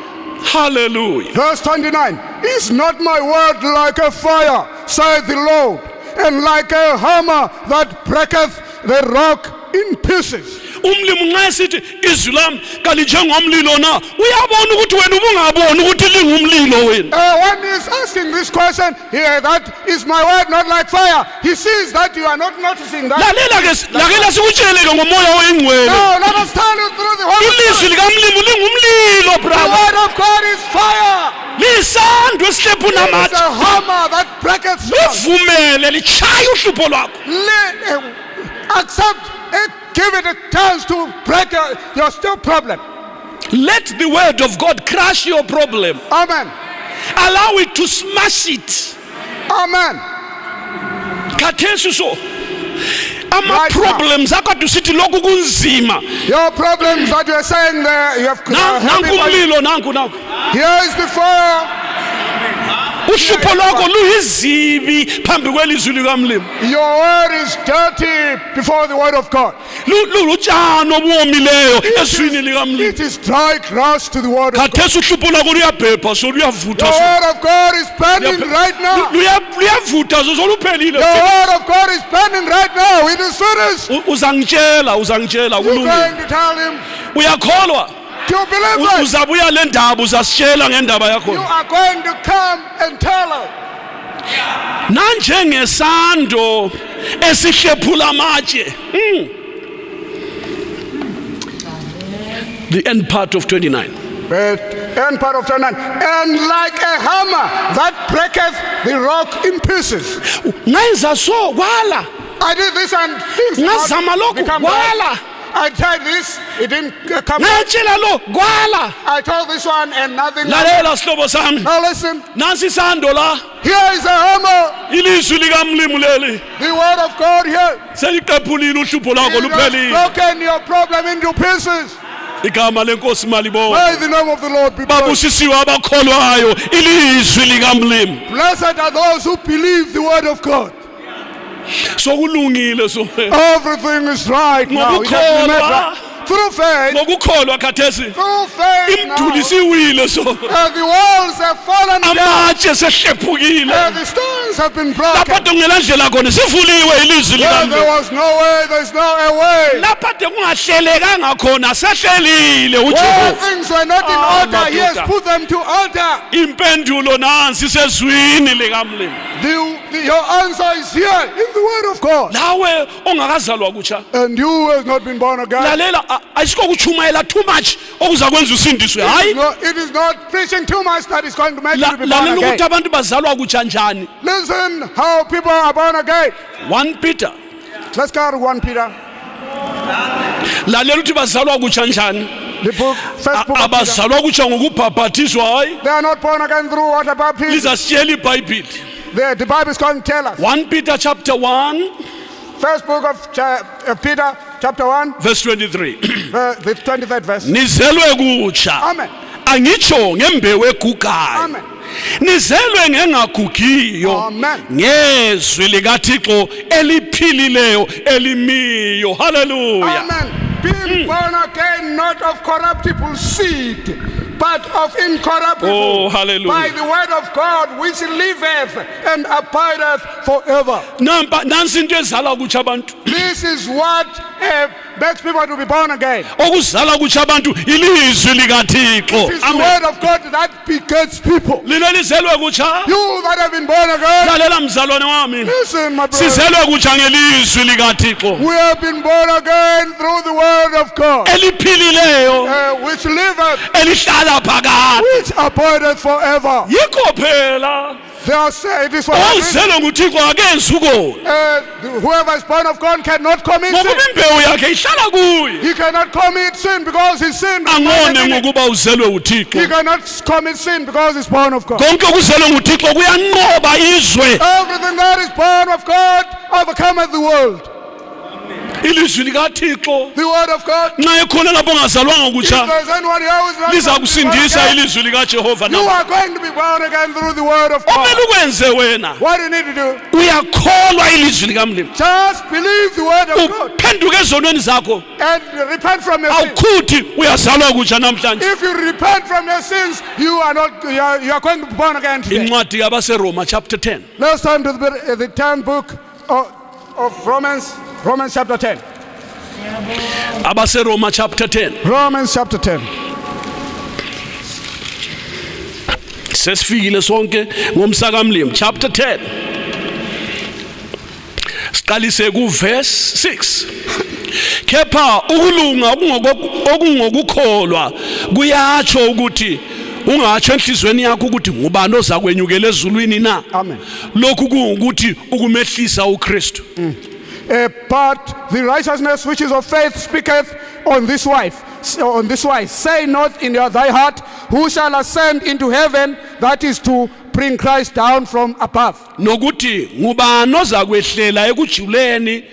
Hallelujah. Verse 29. Is not my word like a fire, saith the Lord, and like a hammer that breaketh the rock in pieces? Umlimi nxa sithi izwi lami kalinjengomlilo na uyabona ukuthi wena ubungaboni ukuthi lingumlilo wena. When he's asking this question here, that is my word not like fire, he sees that you are not noticing that. Lalela sikutsheleke ngomoya oyingcwele. No, let us tell you through the Holy Ilizwi Spirit. likamlimi lingumlilo The brother. word of God is fire. Lisando esihlephuna It is amatshe. a hammer that breaketh stone. Livumele lichaye uhlupho lwakho. Accept it, give it a chance to break your still problem. Let the word of God crush your problem. Amen. Allow it to smash it. Amen. Khathesi so ama Right problems akade usithi lokhu kunzima. Your problems that you are saying there, you have Nanku umlilo nanku. here is the fire. Uhlupho lwakho luyizibi phambi kwelizwi likamlimi. Your word is dirty before the word of God. Lutshani obuwomileyo eswini likamlimi. It is dry grass to the word of God. Khathesi uhlupho lwakho luyabhebha so luyavutha The so. word of God is burning right now. Luyavutha so soluphelile. The word of God is burning right now. It is finished. Uzangitshela You're kulungile. going to tell him, Uyakholwa? do you believe that? Uzabuya le ndaba uzasitshela ngendaba You yakho. are going to come and tell her. Nanjengesando esihlephula amatshe. The end part of 29. But end part of 29. And like a hammer that breaketh the rock in pieces. Ngayenza so kwala. I did this and things did Ngazama not lokhu become kwala. right. I tried this, it didn't come right. Ngayetshela lo kwala. I told this one and nothing. Lalela sihlobo sami. Now listen, Nansi isando la. here is a hammer, Ilizwi likamlimi leli. the word of God here. Seliqephulile uhlupho lwakho It has luphelile. broken your problem into pieces. Igama lenkosi malibonke. May the name of the Lord be praised. Babusisiwe abakholwayo ilizwi likamlimi. Blessed are those who believe the word of God. Sokulungile so. Everything is right now. It has been made right. Through faith. Ngokukholwa khathesi. Through faith now. Imduli siwile so. The walls have fallen down. Amatshe sehlephukile. The stones have been broken. Lapha kungela ndlela khona sivuliwe ilizwi Where there likamlimi. was no way, there's now a way. Lapha kungahlelekanga khona sehlelile Where uJehova. things were not in Ah, order, he has madoda. put them to order. Impendulo nansi sezwini likamlimi. Your answer is here in the word of God. Lawe ongakazalwa kutsha. And you who has not been born again. Lalela ayisiko kuchumayela too much okuzakwenza usindiswe. Hayi. It is not preaching too much that is going to make you to be born Lalela ukuthi again. abantu bazalwa kutsha njani. Listen how people are born again. 1 Peter Let's go to 1 Peter. lalela ukuthi bazalwa kutsha njani. The book, first book of Peter. Abazalwa kutsha ngokubhaphathizwa hayi. They are not born again through water baptism. Lizasitshela iBhayibheli. The Bible is going to tell us. 1 Peter chapter 1 First book of Peter, chapter 1, verse 23. the 23rd verse. Nizelwe kutsha. Amen. Angitsho ngembewu egugayo. Amen. Nizelwe ngengagugiyo. Amen. Ngezwi likaThixo eliphilileyo elimiyo. Hallelujah. Amen. Being born again, not of corruptible seed, but of incorruptible. Oh, hallelujah. By the word of God, which liveth and abideth forever. Nansi into ezala kutsha abantu. This is what makes people to be born again. Okuzala kutsha abantu ilizwi likaThixo. It is the word of God that begets people. Lina lizelwe kutsha. You that have been born again, Lalela mzalwane wami. listen, my brother. Sizelwe kutsha ngelizwi likaThixo. We have been born again through the word of God, Eliphilileyo, which liveth, elihlala phakade. which abideth forever. Yikho phela. It is for that reason, Ozelwe nguThixo akenzi ukona. whoever is born of God cannot commit Ngoba sin. imbewu yakhe ihlala kuye. He cannot commit sin because his sin. Angone ngokuba uzelwe uThixo. He cannot commit sin because he's born of God. Konke okuzelwe nguThixo kuyanqoba izwe. Everything that is born of God overcometh the world. Ilizwi likaThixo The word of God. nxa ekhona lapho ongazalwanga If kutsha there's anyone here who is not liza born kusindisa again, ilizwi likaJehova you na. are going to be born again through the word of God. Kumele ukwenze wena. What do you need to do? Uyakholwa ilizwi likamlimi. Just believe the word of God Uphenduke ezonweni zakho. and repent from your sins. Awukhuthi uyazalwa kutsha namhlanje. If you repent from your sins, you are going to be born again today. Incwadi yabaseRoma chapter 10. Let's turn to the 10th book of Romans chapter 10. Abaseroma chapter 10. Romans chapter 10. Sesifikile sonke ngomsakamlimi chapter 10. Siqalise ku verse 6. Kepha ukulunga okungokukholwa kuyatsho ukuthi ungatsho enhlizweni yakho ukuthi ngubani oza kwenyukela ezulwini na. Amen. Lokhu kungukuthi ukumehlisa uKristu. But the righteousness which is of faith speaketh on this wise. Say not in thy heart, who shall ascend into heaven, that is to bring Christ down from above. Nokuthi ngubani oza kwehlela ekujuleni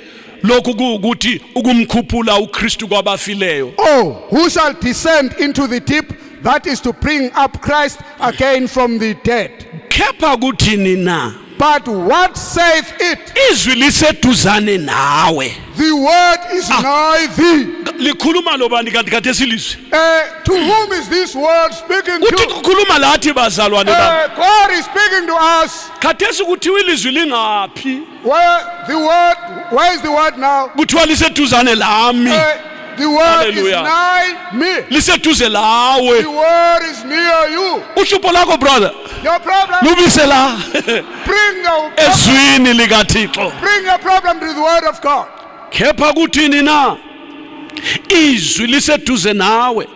lokhu kungukuthi ukumkhuphula uKristu kwabafileyo. Oh, who shall descend into the deep, that is to bring up Christ again from the dead. Kepha kuthini na? But what saith it? Izwi liseduzane nawe. The word is nigh thee. Likhuluma lobani kanti khathesi ilizwi? To whom is this word speaking Uthi to? kukhuluma lathi bazalwane bami. God is speaking to us. Khathesi kuthiwa ilizwi lingaphi? Where is the word now? Kuthiwa liseduzane lami. The word Hallelujah. is nigh me. Liseduze lawe. The word is near you. Uhlupho lakho brother. Your problem, Lubise la. Ezwini likaThixo. bring your problem to the word of God. Kepha kuthini na? Izwi liseduze nawe.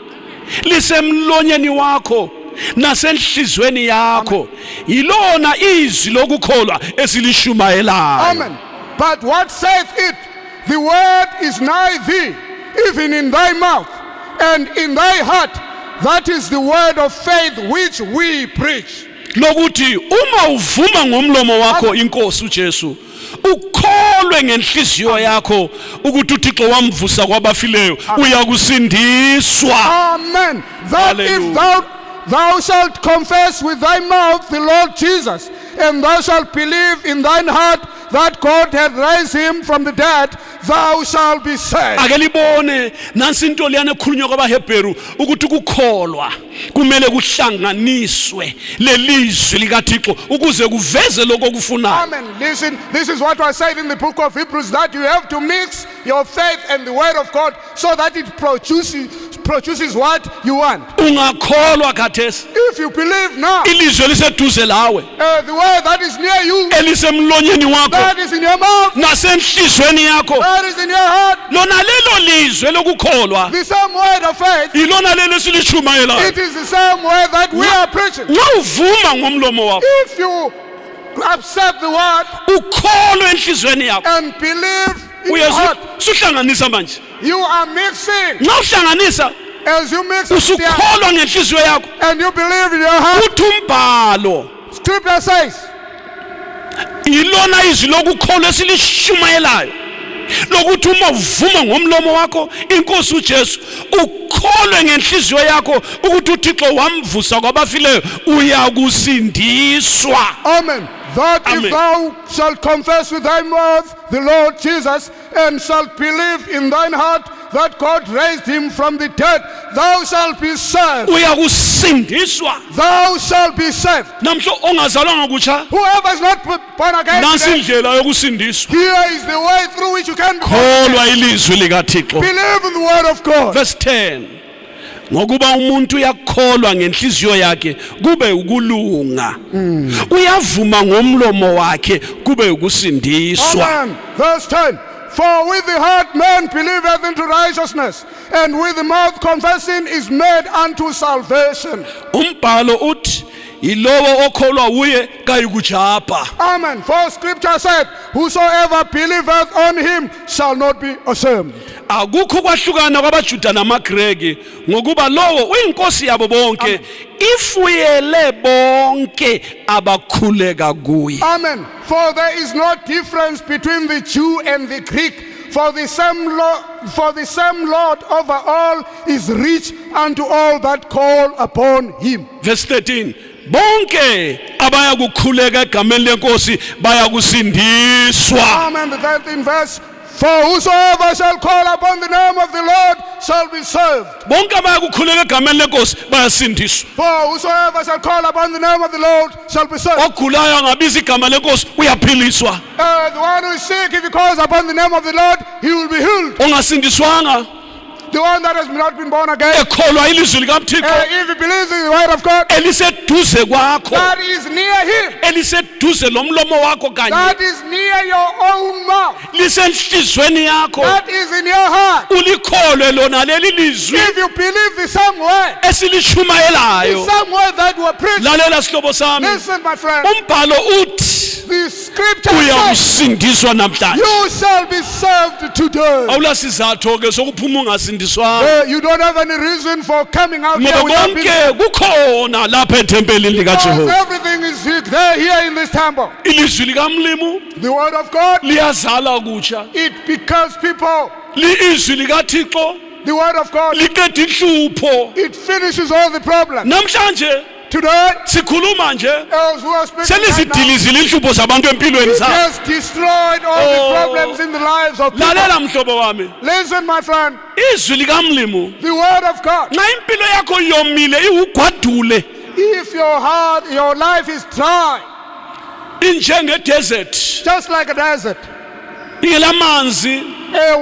Lisemlonyeni wakho nasenhlizweni yakho. Yilona izwi lokukholwa esilishumayelayo. Amen. But what saith it? The word is nigh thee, even in thy mouth and in thy heart. That is the word of faith which we preach. Lokuthi uma uvuma ngomlomo wakho inkosi uJesu, ukholwe ngenhliziyo yakho ukuthi uThixo wamvusa kwabafileyo, uyakusindiswa. Amen. That if thou shalt confess with thy mouth the Lord Jesus, and thou shalt believe in thine heart that God hath raised him from the dead, thou shalt be saved. Ake libone nansi into liyana ekhulunywa kwabaHebheru ukuthi ukukholwa kumele kuhlanganiswe lelizwi likaThixo ukuze kuveze lokho okufunayo. Amen. Listen, this is what was said in the book of Hebrews, that you have to mix your faith and the word of God so that it produces what you want. Ungakholwa khathesi. If you believe now, Ilizwi liseduze lawe. the word that is near you, Elisemlonyeni wakho that is in your mouth, nasenhlizweni yakho. that is in your heart, Lona lelo lizwe lokukholwa the same word of faith, ilona lelo silishumayelayo. it is the same word that we are preaching. Nxa uvuma ngomlomo wakho If you accept the word ukholwe enhlizweni yakho and believe in your uyezwa heart. suhlanganisa manje You are mixing. nxa uhlanganisa As you mix it together usukholwa ngenhliziyo yakho and you believe in your heart, uthi umbhalo Scripture says, ilona izwi lokukholwa esilishumayelayo lokuthi uma uvuma ngomlomo wakho inkosi uJesu ukholwe ngenhliziyo yakho ukuthi uThixo wamvusa kwabafileyo uyakusindiswa. Amen. That Amen. if thou shalt confess with thy mouth the Lord Jesus and shalt believe in thine heart that God raised him from the dead, thou shalt be saved. Uyakusindiswa. Thou shalt be saved. Namhlo ongazalwanga kutsha Whoever is not born again nansi today, indlela yokusindiswa. here is the way through which you can be born Kholwa again. ilizwi likaThixo. Believe in the word of God. Verse 10. Ngokuba umuntu uyakholwa ngenhliziyo yakhe kube ukulunga. Uyavuma ngomlomo wakhe kube ukusindiswa. Amen. Verse 10. For with the heart man believeth unto righteousness, and with the mouth confessing is made unto salvation. Umbhalo uthi ilowo okholwa uye kayikujapha. Amen. For scripture said, whosoever believeth on him shall not be ashamed. Akukho kwahlukana kwabaJuda namaGreki ngokuba lowo uyinkosi yabo bonke ifuyele bonke abakhuleka kuye. Amen. For there is no difference between the Jew and the Greek. For the same Lord over all is rich unto all that call upon him. Verse 13. Bonke abaya kukhuleka egameni lenkosi baya kusindiswa. Amen. The 13th verse. For whosoever shall call upon the name of the Lord shall be saved. Bonke abaya kukhuleka egameni lenkosi bayasindiswa. For whosoever shall call upon the name of the Lord shall be saved. Ogulayo angabiza igama lenkosi uyaphiliswa. The one who is sick, if he calls upon the name of the Lord, he will be healed. Ongasindiswanga The one that has not been born again, ekholwa ilizwi likaThixo if he believes in the word of God, eliseduze kwakho that is near him, eliseduze lomlomo wakho kanye that is near your own mouth, lisenhlizweni yakho that is in your heart. ulikholwe lona leli lizwi If you believe the same way, the esilishumayelayo. same way that were preached, Lalela sihlobo sami, listen, my friend, umbhalo uthi the scripture says, uyakusindiswa namhlanje. you shall be saved today. Awula sizatho ke sokuphuma ungasindiswanga You don't have any reason for coming out here ngoba without being konke kukhona lapha ethempelini because likaJehova. everything is there here in this temple. Ilizwi likamlimu The word of God, liyazala kutsha. it becomes people. Izwi likaThixo The word of God, liqeda inhlupho. it finishes all the problems. Namhlanje Today, sikhuluma nje as we are speaking right now, selizidilizile inhlupho zabantu empilweni it zabo. has destroyed all the problems in the lives of people. Lalela mhlobo wami, Listen, my friend, izwi likamlimu the word of God, nxa impilo yakho yomile iwugwadule if your heart, your life is dry, injenge desert just like a desert, ingelamanzi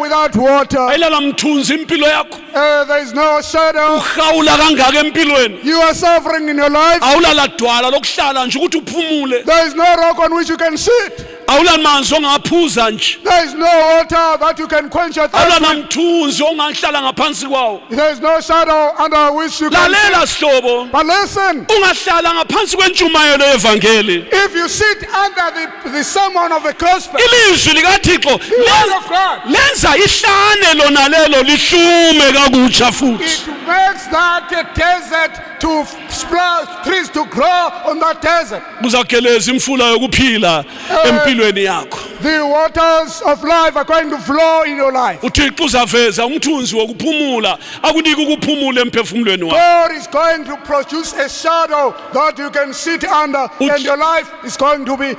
without water, ayilala mthunzi impilo yakho there is no shadow, uhawula kangaka empilweni you are suffering in your life, awulala dwala lokuhlala nje ukuthi uphumule there is no rock on which you can sit, awula manzi ongaphuza nje there is no water that you can quench your thirst awula with. namthunzi ongahlala ngaphansi kwawo. There is no shadow under which you can sit. Lalela sihlobo, But listen, ungahlala ngaphansi kwentshumayelo yevangeli. if you sit under the sermon of the gospel, Ilizwi likaThixo the word of God, lenza ihlane lona lelo lihlume kakutsha futhi. it makes that desert to sprout, trees to grow on that desert. Kuzageleza imfula yokuphila empilweni yakho. The waters of life are going to flow in your life. uThixo uzaveza umthunzi wokuphumula akunika ukuphumula emphefumulweni wakho. God is going to produce a shadow that you can sit under, and your life is going to be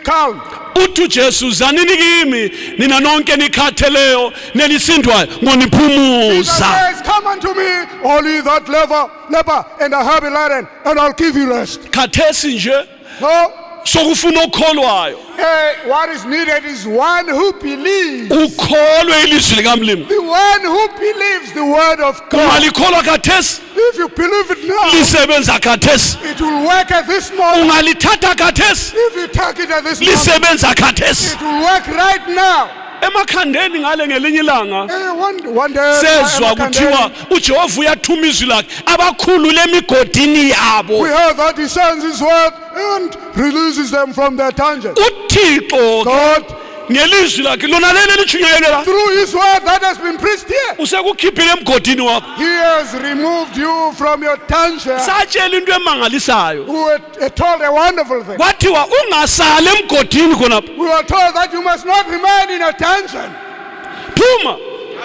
calm. Uthi uJesu zanini kimi nina nonke nikhatheleyo nelisindwayo Jesus ngoniphumuza. says, come unto me, all ye that labor and are heavy laden, and I'll give you rest. Khathesi nje No, sokufuna okholwayo what is needed is one who believes. ukholwe ilizwi likamlimi. The one who believes the word of God. Ungalikholwa khathesi If you believe it now, lisebenza khathesi. it will work at this moment. Ungalithatha khathesi If you take it at this moment, lisebenza khathesi. it will work right now. Emakhandeni ngale ngelinye ilanga One day, sezwa kuthiwa uJehova uyathuma izwi lakhe abakhulule emigodini yabo. we heard that he sends his word and releases them from their tangent. uThixo God, ngelizwi lakhe lona leli lichunyayelwe la through his word that has been preached here. usekukhiphile emgodini wakho He has removed you from your dungeon. satshela into emangalisayo We were told a wonderful thing. kwathiwa ungasali emgodini khonapha We were told that you must not remain in a dungeon. phuma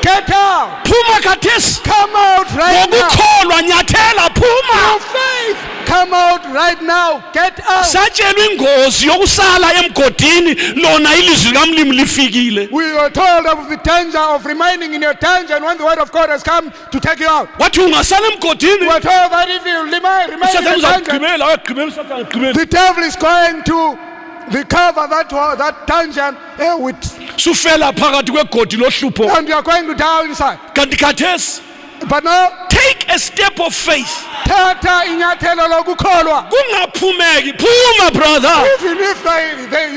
Get out. phuma khathesi Come out right now. ngokukholwa nyathela phuma Through faith. Come out right now. Get out. satshelwa ingozi yokusala emgodini lona ilizwi likamlimi lifikile We were told of the danger of remaining in your dungeon when the word of God has come to take you out. wathi ungasala emgodini We were told that if you remain in usathane your dungeon, uzakugqibela uyagqibela usathane agqibela the devil is going to recover that dungeon with, sufela phakathi kwegodi lohlupho and you are going to die inside. kanti khathesi But now, take a step of faith thatha inyathelo lokukholwa. kungaphumeki phuma brother Even if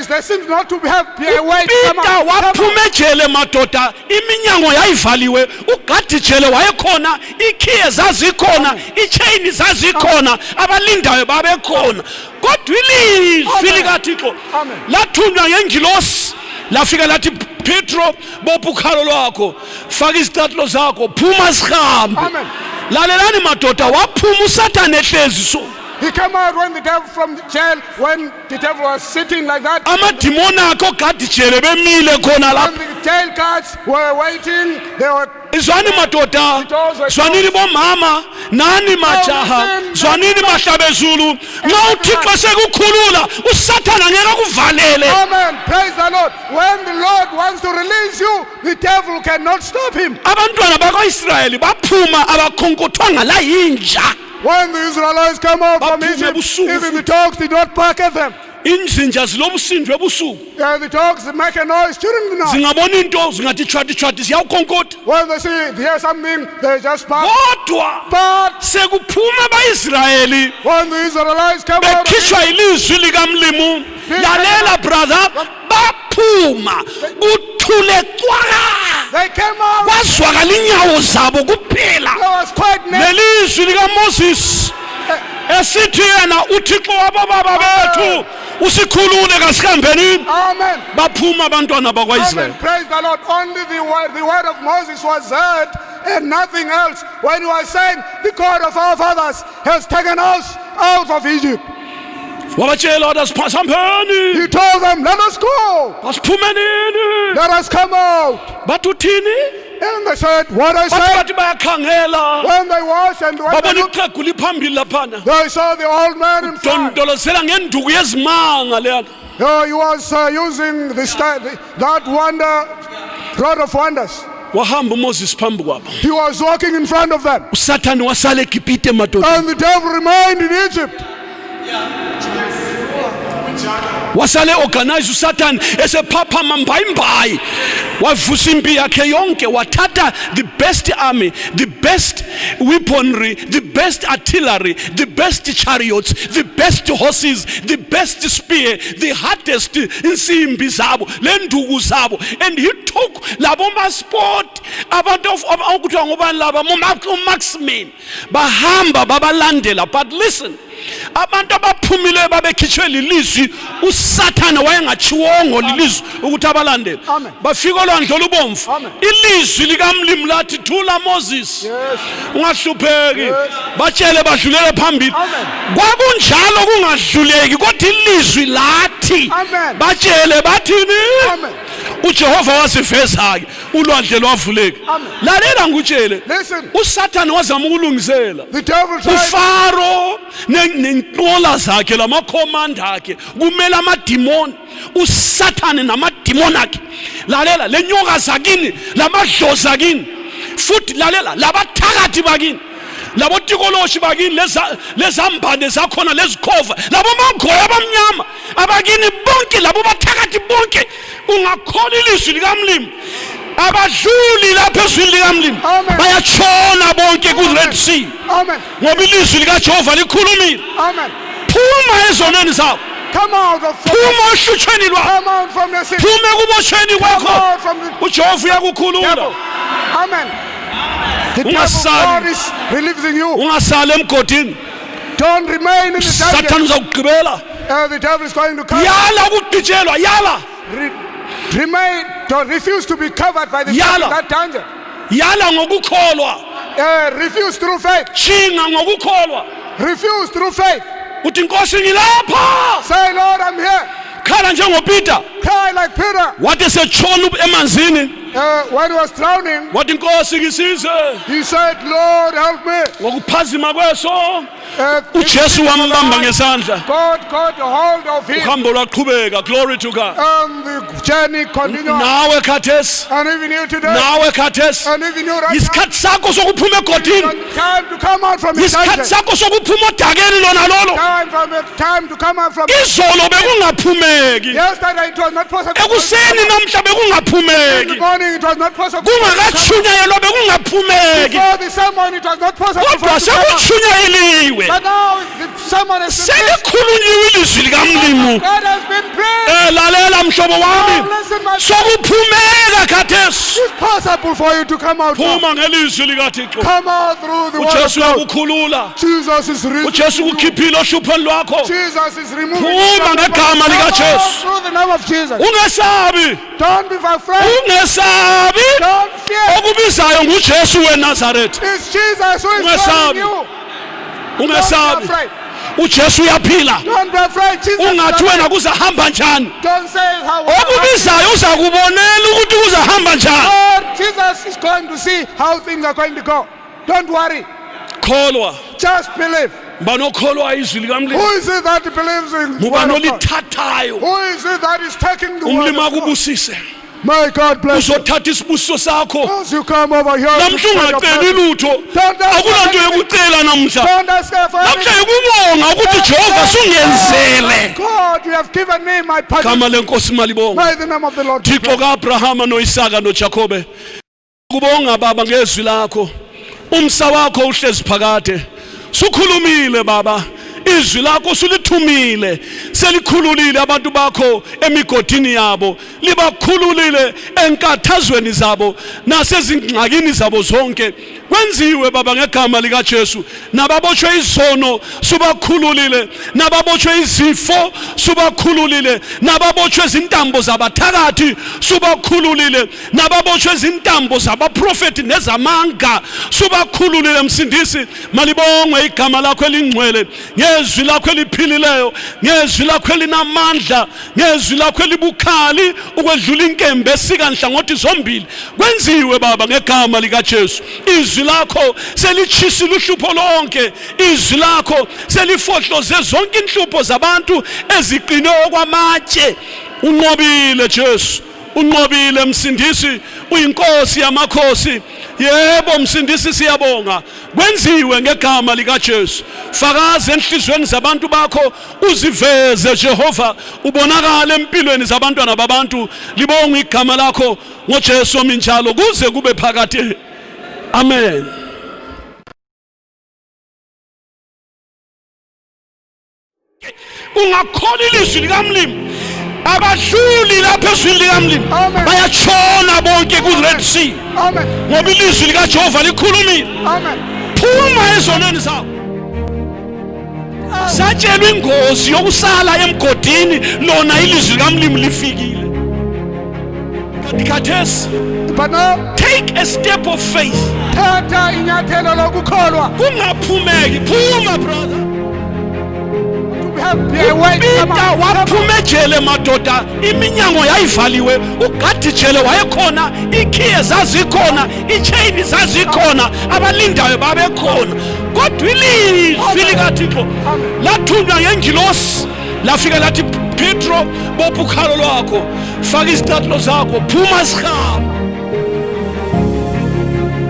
there seems not to have a way to come Peter out. waphuma ejele madoda iminyango yayivaliwe ugadijele wayekhona ikhiye zazikhona ichain zazikhona abalindayo babekhona kodwa ilizwi likaThixo Amen. lathunywa ngengilosi lafika lathi Petro bopha ukhalo lwakho faka izicathulo zakho phuma sihambe Amen. lalelani madoda waphuma uSathane ehlezi so He came out when the devil from the jail, when the devil was sitting like that. amadimoni akho gadijele bemile khona lapha And the jail guards were waiting. They were izwani madoda zwanini bomama nani majaha zwanini mahlabezulu nxa uThixo sekukhulula uSathane angeke kuvalele Amen. Praise the Lord. When the Lord wants to release you, the devil cannot stop him. abantwana bakwaIsrayeli baphuma abakhonkotha la yinja When the Israelites come out from Baphume Egypt, ebusuku even the dogs did not bark at them. inzinja zilobusindwe ebusuku The dogs make a noise during the night. zingabona into zingathi chwadi chwadi ziyawukhonkotha When they hear something, they just bark. kodwa But sekuphuma abaIsrayeli when the Israelites come out, bekhishwa ilizwi likamlimu lalela brother baphuma kuthule cwaka they came out. kwazwakala inyawo zabo kuphela There was quite lelizwi likaMoses esithi yena uThixo wabobaba bethu usikhulule kasihambeni Amen. baphuma abantwana bakwaIsrael Amen. Praise the Lord. Only the word of Moses was heard and nothing else. When he was saying, the God of our fathers has taken us out of Egypt. wabatshela wathi asiphasambeni He told them, let us go. asiphumenini Let us come out. bathi uthini And they said, what I bathi said. bathi bayakhangela When they watched and when they babona looked, iqegu liphambili laphana they saw the old man in front. dondolozela ngenduku yezimanga leyana He was using that rod of wonders. wahamba uMoses phambi kwabo He was walking in front of them. uSathane wasala eGibhite madoda And the devil remained in Egypt. wasale organize uSathane esephaphama mbayimbayi wavusa impi yakhe yonke wathatha the best army, the best weaponry, the best artillery, the best chariots, the best horses, the best spear, the hardest insimbi zabo lenduku zabo, and he took labo masport abantu okuthiwa ngobani laba marksmen bahamba babalandela. But listen, abantu abaphumile babekhitshwe lilizwi uSathane wayengachiwongo lilizwi ukuthi abalandele bafika olwandle olubomvu ilizwi likamlimi lathi thula Moses ungahlupheki batshele badlulele phambili kwakunjalo kungadluleki kodwa ilizwi lathi batshele bathini uJehova wasiveza ke ulwandle lwavuleka. Lalela ngutshele uSathane wazama ukulungisela uFaro nenqola zakhe lamakhomanda akhe kumele amadimoni uSathane namadimoni akhe. Lalela lenyoka zakini lamadlozi akini futhi lalela labathakathi bakini labo tikoloshi bakini lezambane zakhona lezikhova labo mangoya abamnyama abakini bonke labo bathakathi bonke ungakhola ilizwi likamlimi abadluli lapha ezwini likamlimi bayatshona bonke ku Red Sea ngoba ilizwi likaJehova likhulumile. Phuma ezonweni zabo, phuma ohlutshweni lwakho, phuma kuboshweni kwakho, uJehova uyakukhulula. Ungasali emgodini, Sathane uzakugqibela. The devil is going to come. Yala ukugitshelwa, yala Remain, don't refuse to be covered by the Yala. that danger. yala ngokukholwa, Refuse through faith. shinga ngokukholwa, Refuse through faith. uthi inkosi ngilapha. Say, Lord, I'm here. Khala njengoPeter Cry like Peter. wathi setshona emanzini, When he was drowning, wathi inkosi ngisize he said, Lord, help me. ngokuphazima kweso. If uJesu wambamba ngesandla, God got hold of him, uhambo lwaqhubeka. Glory to God. and the journey continued. Nawe khathesi, And even you today, nawe khathesi, and even you right now, isikhathi sakho sokuphuma egodini, time to come out from the isikhathi dungeon. sakho sokuphuma odakeni lona lolo. Time to come out from. Izolo bekungaphumeki, Yesterday it was not possible. ekuseni namhla In the bekungaphumeki, morning it was not possible. kungakatshunyayelwa bekungaphumeki, Before the sermon it was not possible. kodwa for it to come out. sekutshunyayeliwe. But now the sermon is finished. Selikhulunyiwe ilizwi likamlimu. God has been prayed. Lalela mhlobo wami, Listen, my sokuphumeka khathesi. it's possible for you to come out. Now. Phuma ngelizwi likaThixo. Come out through the word of uJesu God. uyakukhulula, Jesus is risen. uJesu ukhiphile ohlupheni lwakho. Jesus is removing. Phuma ngegama Come out likaJesu. through the name of Jesus. Ungesabi, Don't be afraid. ungesabi. Don't fear. Okubizayo nguJesu weNazaretha. It's Jesus who is Ungesabi. calling you. Don't be Ungesabi, afraid. uJesu uyaphila. Don't be afraid. Jesus is Ungathi wena alive. kuzahamba njani. Don't say how. Okubizayo uzakubonela ukuthi kuzahamba njani. Lord, Jesus is going to see how things are going to go. Don't worry. Kholwa, Just believe. banokholwa izwi Who likamlimu. is it that believes in the word Ngubani of God? olithathayo. Who is it that is taking the word Umlimi of God? akubusise. My God bless you. Uzothatha isibusiso sakho. As you come over here, to Namhla spread your ungaceli blessing. lutho. Don't ask for Akulanto anything. yokucela namhla. Don't ask her for Namhla anything. yikubonga ukuthi Jehova sungenzele. God, you have given me my Gama passion. lenkosi malibonga. May the name of the Lord be Thixo kaAbrahama noIsaka noJakobe. Kubonga baba ngezwi lakho. Umsa wakho uhlezi phakade. Sukhulumile baba. Izwi lakho sulithumile, selikhululile abantu bakho emigodini yabo, libakhululile enkathazweni zabo nasezingxakini zabo zonke. Kwenziwe baba ngegama likaJesu. Nababoshwe izono subakhululile, nababoshwe izifo subakhululile, nababoshwe izintambo zabathakathi subakhululile, nababoshwe izintambo zabaprofeti nezamanga subakhululile. Msindisi malibongwe igama lakho elingcwele, ngezwi lakho eliphilileyo, ngezwi lakho elinamandla, ngezwi lakho elibukhali ukwedlula inkembe esika nhlangothi zombili. Kwenziwe baba ngegama likaJesu. Izwi lakho selitshisile uhlupho lonke, izwi lakho selifohloze zonke inhlupho zabantu eziqine okwamatshe. Unqobile Jesu, unqobile Msindisi, uyinkosi yamakhosi. Yebo Msindisi, siyabonga. Kwenziwe ngegama likaJesu. Fakaze enhlizweni zabantu bakho, uziveze Jehova, ubonakala empilweni zabantwana babantu. Libonga igama lakho ngoJesu ominjalo kuze kube phakade. Amen. Ungakholwa ilizwi likamlimu, abadluli lapha ezwini likamlimu Amen. bayatshona bonke ku-Red Sea Amen. ngoba ilizwi likaJehova likhulumile. Amen. Phuma ezonweni zakho. Satshelwa ingozi yokusala emgodini lona ilizwi likamlimu lifikile. Kanti khathesi But now, take a step of faith. thatha inyathelo lokukholwa. Kungaphumeki, phuma brother. Be awake. Come Peter on. waphuma ejele madoda, iminyango yayivaliwe, ugadijele wayekhona, ikhiye zazikhona, ichain zazikhona, abalindayo babekhona. Kodwa ilizwi likaThixo lathunywa ngengilosi lafika lathi, Petro, bopha ukhalo lwakho, faka izicathulo zakho, phuma sihamba.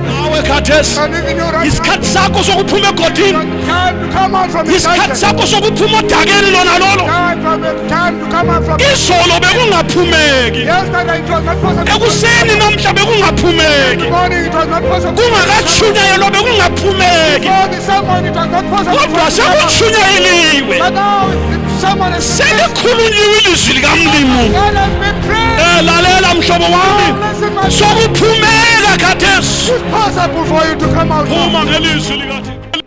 Nawe khathesi And even you right now, isikhathi sakho sokuphuma egodini, time to come out from the isikhathi dungeon. sakho sokuphuma odakeni lona lolo. Time to come out from. Izolo bekungaphumeki, Yesterday it was not possible. ekuseni namhla bekungaphumeki, Morning it was not possible. kungakatshunyayelwa bekungaphumeki, For the sermon it was not possible. kodwa sekutshunyayeliwe. But now the sermon is finished. Selikhulunyiwe ilizwi likamlimu. God has been prayed. Lalela mhlobo wami, Listen, my sokuphumeka khathesi. it's possible for you to come out. Phuma ngelizwi likaThixo.